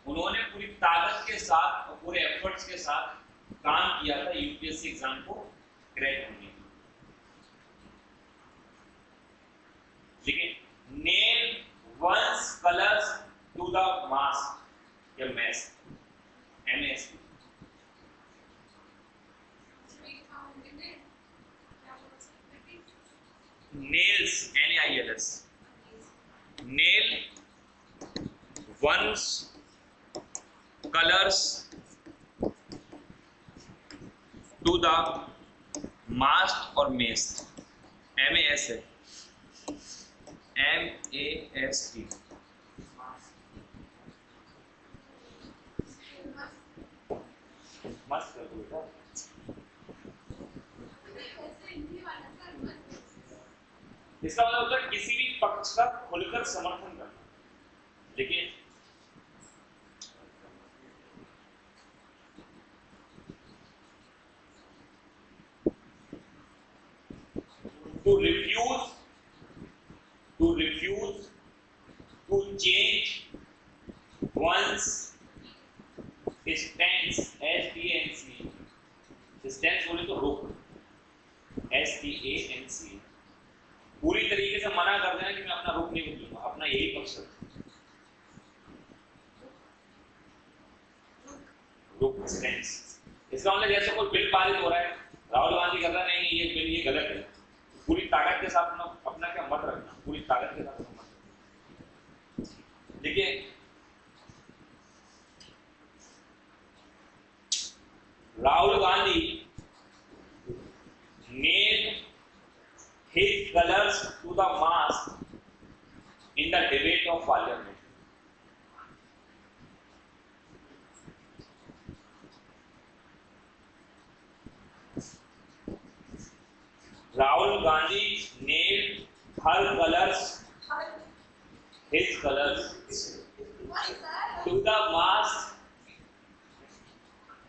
उन्होंने पूरी ताकत के साथ और पूरे एफर्ट्स के साथ काम किया था यूपीएससी एग्जाम को क्रैक करने के लिए। देखिए, nail one's colours to the mast या मैस, MS, nails, NAILS, nail one's colors to the mast or mast, MAS है, MAST, मस्त है बेटा। इसका मतलब होता है किसी भी पक्ष का खुलकर समर्थन करना। देखिए, to refuse to change one's stance, STANC, stance बोले तो रुख, STANC, पूरी तरीके से मना कर देना कि मैं अपना रुख नहीं बदलूंगा, अपना यही पक्ष रखूंगा, रुख, स्टैंस। इसका मतलब जैसे कोई बिल पारित हो रहा है, राहुल गांधी कहता है नहीं ये बिल ये गलत है, पूरी ताकत के साथ अपना क्या मत रखना, पूरी ताकत के साथ मत रखना। देखिए, Rahul Gandhi nailed his colors to the mast in the debate of parliament. Rahul Gandhi nailed her colors, his colors, to the mast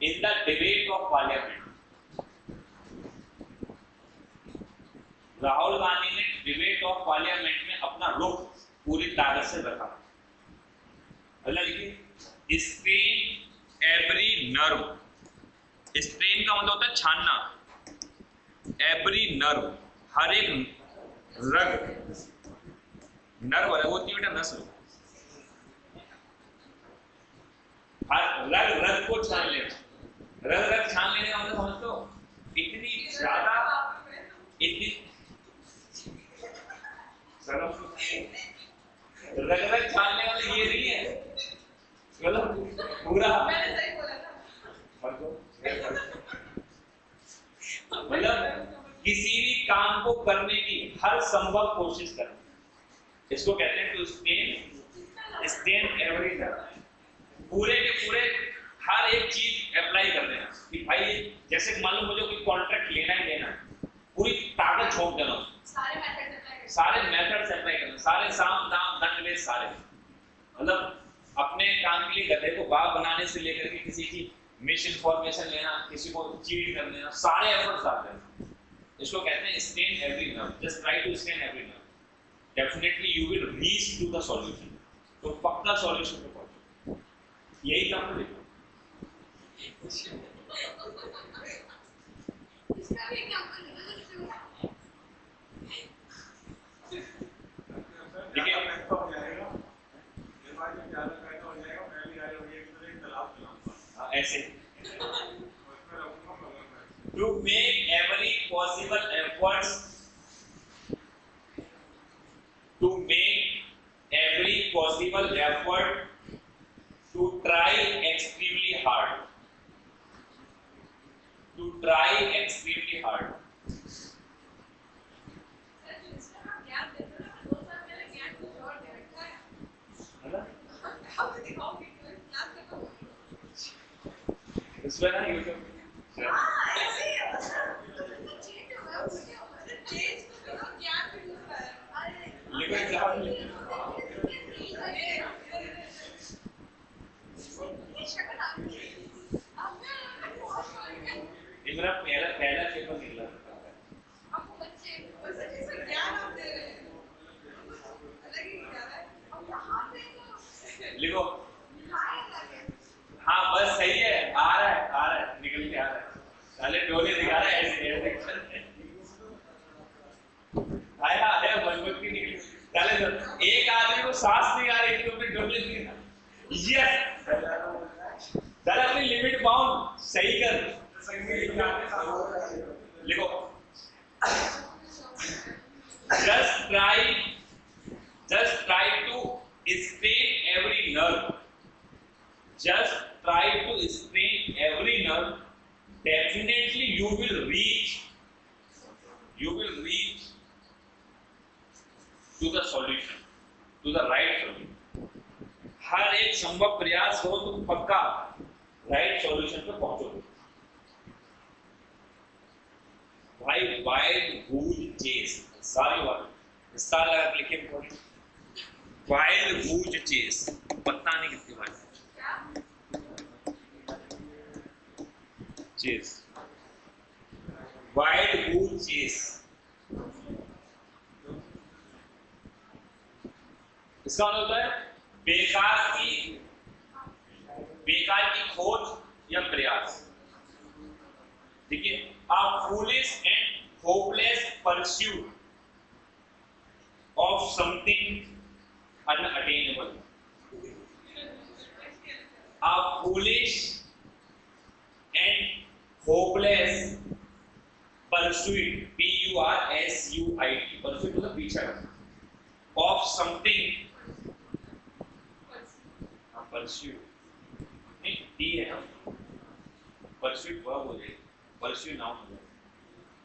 in the debate of parliament. Rahul Gandhi ने डिबेट ऑफ पार्लियामेंट में अपना रुख पूरी ताकत से रखा। अगला देखिए, स्ट्रेन एवरी नर्व, स्ट्रेन का मतलब होता है छानना, एवरी नर्व, हर एक रग, नर्व है वो होती है बेटा नस्ल, हर रग रग को छान लेना, रग रग छान लेने का मतलब समझते हो, इतनी ज्यादा, इतनी रग रग छानने वाले ये नहीं है, मतलब पूरा मैंने सही बोला था। मतलब किसी भी काम को करने की हर संभव कोशिश करना, इसको कहते हैं टू स्टेन एवरी नर्व, पूरे के पूरे हर एक चीज अप्लाई कर देना कि भाई जैसे मान लो मुझे कोई कॉन्ट्रैक्ट लेना ही लेना, पूरी ताकत झोंक देना उसको, सारे मेथड्स अप्लाई करना, सारे साम दाम दंड भेद सारे, मतलब अपने काम के लिए गधे को बाप बनाने से लेकर के किसी की मिस इन्फॉर्मेशन लेना, किसी को चीट कर देना, सारे एफर्ट्स डाल देना, इसको कहते हैं strain every nerve, just try to strain every nerve, definitely you will reach to the solution, तो पक्का सॉल्यूशन पे पहुंचो, यही काम है। इसका भी एग्जांपल ठीक है, ऐसे to make every possible efforts, to make every possible effort to try extremely hard, to try extremely hard, इसमें ना यूट्यूब लिखो एग्जाम मेरा पहला पेपर निकला लिखो, हाँ बस सही है, आ रहा है निकल के आ रहा है, पहले डोले दिखा रहा है ऐसे आया मजबूत की निकली, पहले एक आदमी को सांस नहीं आ रही थी तो फिर डोले दिखा, यस चल अपनी लिमिट बाउंड सही कर, लिखो just try to strain every nerve, just try to strain every nerve, definitely you will reach to the solution, to the right solution, हर एक संभव प्रयास करो तुम पक्का राइट सॉल्यूशन पे पहुंचोगे भाई। वाइल्ड गूज चेस, सारी बात स्टार लगा के लिखे पढ़ो, वाइल्ड गूज चेस, पता नहीं कितनी बार चेस, वाइल्ड गूज चेस, इसका मतलब होता है बेकार की खोज या प्रयास, ठीक है। A foolish and hopeless pursuit of something unattainable, a foolish and hopeless pursuit, P-U-R-S-U-I-T, pursuit मतलब पीछा of something, pursuit नहीं D है ना, pursuit verb हो जाएगा, pursuit noun हो जाएगा।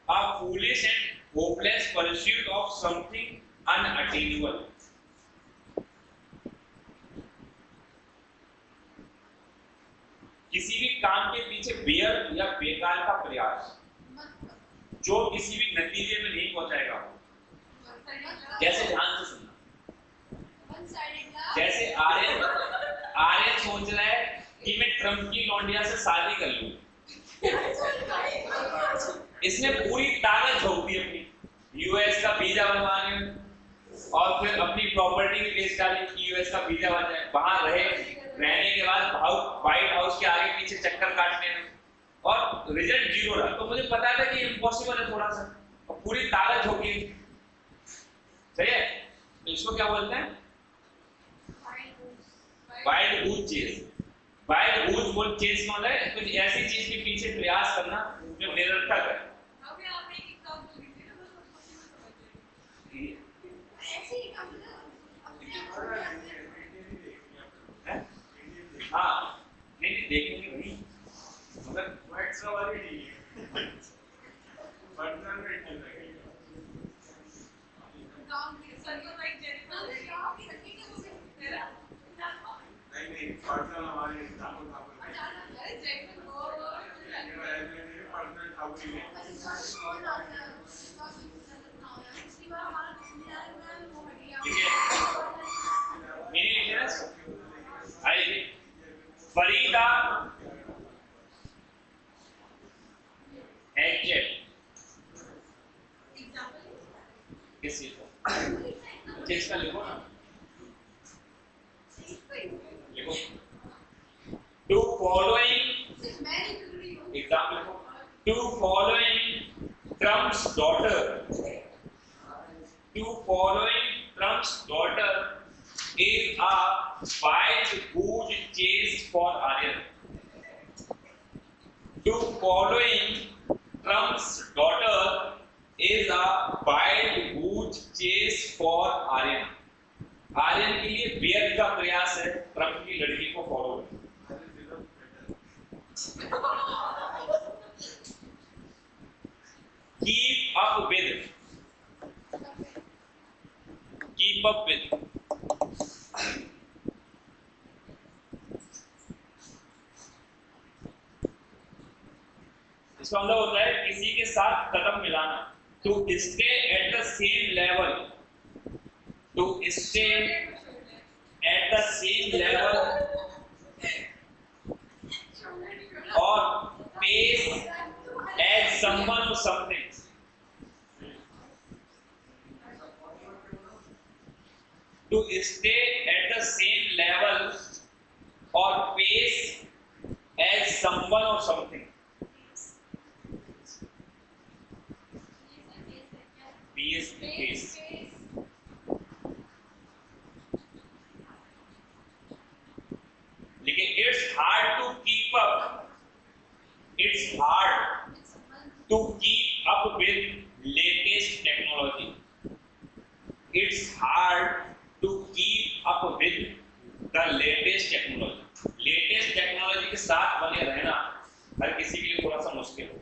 A foolish and hopeless pursuit of something unattainable, किसी भी काम के पीछे व्यर्थ या बेकार का प्रयास जो किसी भी नतीजे में नहीं पहुंचाएगा। जैसे ध्यान से सुनना, जैसे आर्यन सोच रहा है कि मैं ट्रम्प की लौंडिया से शादी कर लूं, इसने पूरी ताकत झोंक दी अपनी यूएस का वीजा बनवाने में, और फिर अपनी प्रॉपर्टी की बेच डाली कि यूएस का वीजा बन जाए, वहां रहने के बाद व्हाइट हाउस के आगे पीछे चक्कर काटने में, और रिजल्ट जीरो रहा। तो मुझे पता था कि इम्पॉसिबल है थोड़ा सा, और पूरी ताकत होगी, सही है। तो इसको क्या बोलते हैं? वाइल्ड गूज चेस। वाइल्ड गूज बोल चेस मतलब है कुछ ऐसी चीज के पीछे प्रयास करना जो निरर्थक है। अभी आप एक काम कर लीजिए ना, बस उसको समझ जाइए। ऐसे ही काम ना अपने आप हाँ नहीं देखेंगे भाई, मगर व्हाट्स वाली ठीक है पर्सनल में ठीक लगेगा काम के सर्वर लाइक जेनिफर आप ही रखेंगे मुझे मेरा नहीं पर्सनल हमारे ठाकुर अरे जेनिफर और पर्सनल ठाकुर ही है फरीदा एजेट किस चीज का? चेस का लिखो ना, लिखो टू फॉलोइंग एग्जाम्पल लिखो, to following Trump's daughter, to following Trump's daughter is a wild goose chase for Aryan. To following Trump's daughter is a wild goose chase for Aryan. Aryan के लिए व्यर्थ का प्रयास है ट्रम्प की लड़की को फॉलो करना। Keep up with, keep up with, इसका मतलब होता है किसी के साथ कदम मिलाना। To stay at the same level, to stay at the same level और पेस एज समवन और something. To stay at the same level और पेस एज समवन और समथिंग। पेस लेकिन it's hard to keep up, it's hard to keep up with latest technology, it's hard to keep up with the latest technology. Latest technology के साथ बने रहना हर किसी के लिए थोड़ा सा मुश्किल है।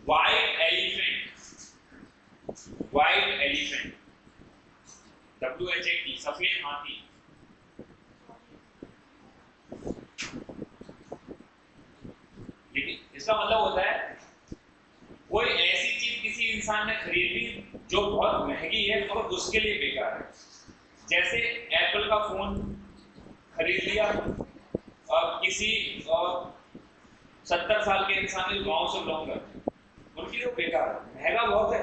White elephant, white elephant, WHAT, सफेद हाथी। लेकिन इसका मतलब होता है कोई ऐसी चीज किसी इंसान ने खरीदी जो बहुत महंगी है और उसके लिए बेकार है। जैसे एप्पल का फोन खरीद लिया और किसी 70 साल के इंसान ने गांव से बिलोंग करते हैं, उनके लिए बेकार है, महंगा बहुत है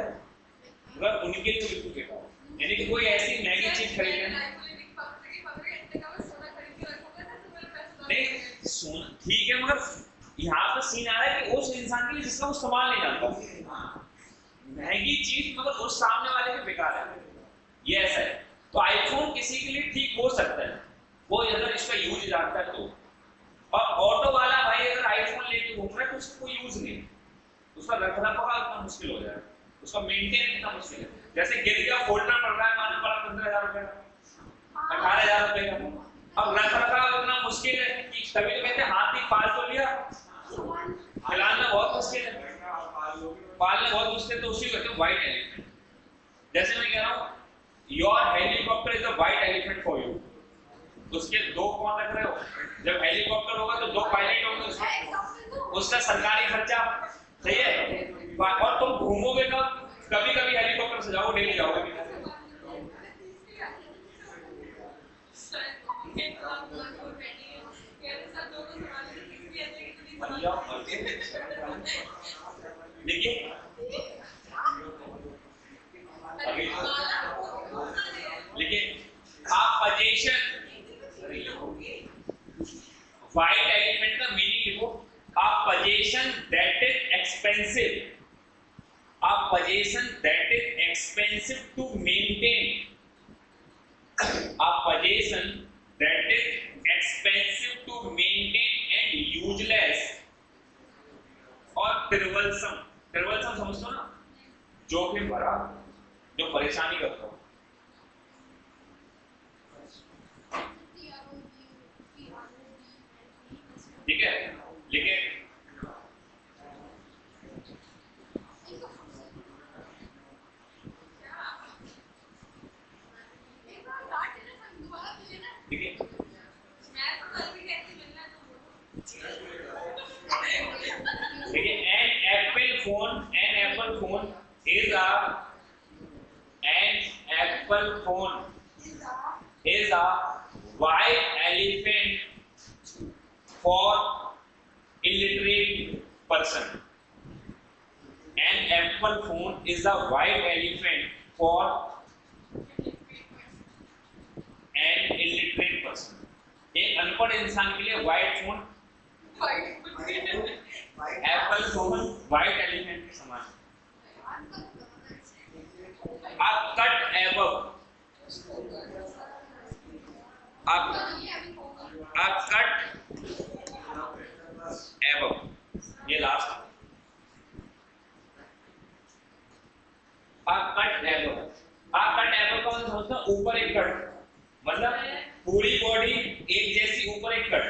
मगर उनके लिए बिल्कुल बेकार है। यानी कि कोई ऐसी महंगी चीज खरीदे नहीं, सोना ठीक है मगर यहाँ पर सीन आ रहा है कि उस इंसान के लिए जिसका वो इस्तेमाल नहीं जानता, महंगी चीज मगर उस सामने वाले के बेकार है, ये ऐसा है। तो आईफोन किसी के लिए ठीक हो सकता है वो अगर इसका यूज जानता है तो, और ऑटो वाला भाई अगर आईफोन लेके घूम रहा है तो उसको कोई यूज नहीं, उसका रखरखाव इतना मुश्किल हो जाएगा, उसका मेंटेन इतना मुश्किल है। जैसे गिर गया फोल्डर पड़ रहा है मानो पड़ा 15,000 रुपए का, 18,000 रुपए का, अब रखरखाव इतना मुश्किल है कि तभी तो कहते हैं हाथी पाल तो लिया, खिलाना बहुत मुश्किल है, पालना बहुत मुश्किल, तो उसी को कहते हैं व्हाइट एलिफेंट। जैसे मैं कह रहा हूँ your helicopter is a white elephant for you, उसके दो कौन रख रहे हो, जब हेलीकॉप्टर होगा तो 2 पायलट होंगे, उसका सरकारी खर्चा सही है, और तुम घूमोगे कब, कभी कभी हेलीकॉप्टर से जाओ, डेली जाओगे देखिए आप पोजीशन व्हाइट एलिफेंट का मीनिंग लिखो, a possession that is expensive possession that is expensive to maintain, a possession that is expensive to maintain and useless or troublesome. troublesome समझते हो ना, जोखिम भरा, जो परेशानी करता हो। ठीक है, लिखे देखिए, an apple phone is a white elephant for illiterate person. An apple phone is a white elephant for an illiterate person. एक अनपढ़ इंसान के लिए white phone, Apple phone white elephant के समान। A cut above, a cut above, ये last. A cut above का मतलब समझते हो, ऊपर एक कट, मतलब पूरी बॉडी एक जैसी, ऊपर एक कट।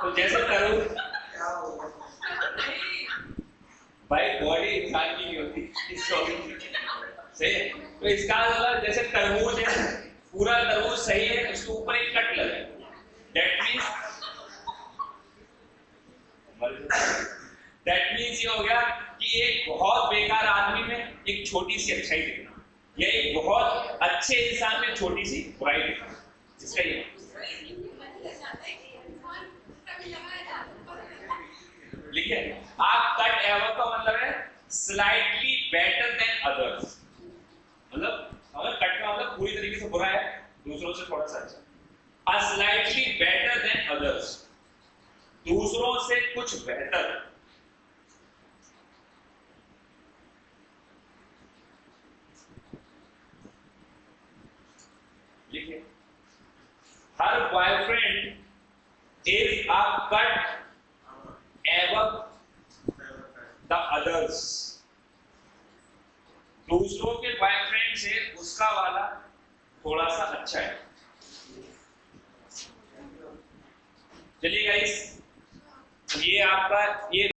तो जैसे तरबूज, भाई बॉडी इंसान की नहीं होती, सही है। तो इसका मतलब जैसे तरबूज है, पूरा तरबूज सही है, उसके ऊपर एक कट लगा, दैट मीन्स ये हो गया कि एक बहुत बेकार आदमी में एक छोटी सी अच्छाई दिखना, या एक बहुत अच्छे इंसान में छोटी सी बुराई दिखना, जिसका ये लिखिए। आप कट एवर का मतलब है स्लाइटली बेटर देन अदर्स, मतलब अगर कट का मतलब पूरी तरीके से बुरा है, दूसरों से थोड़ा सा अच्छा। A slightly better than others, दूसरों से कुछ बेहतर। लिखिए, हर boyfriend is a cut above the others, दूसरों के बॉयफ्रेंड से उसका वाला थोड़ा सा अच्छा है। चलिए गाइस, ये आपका ये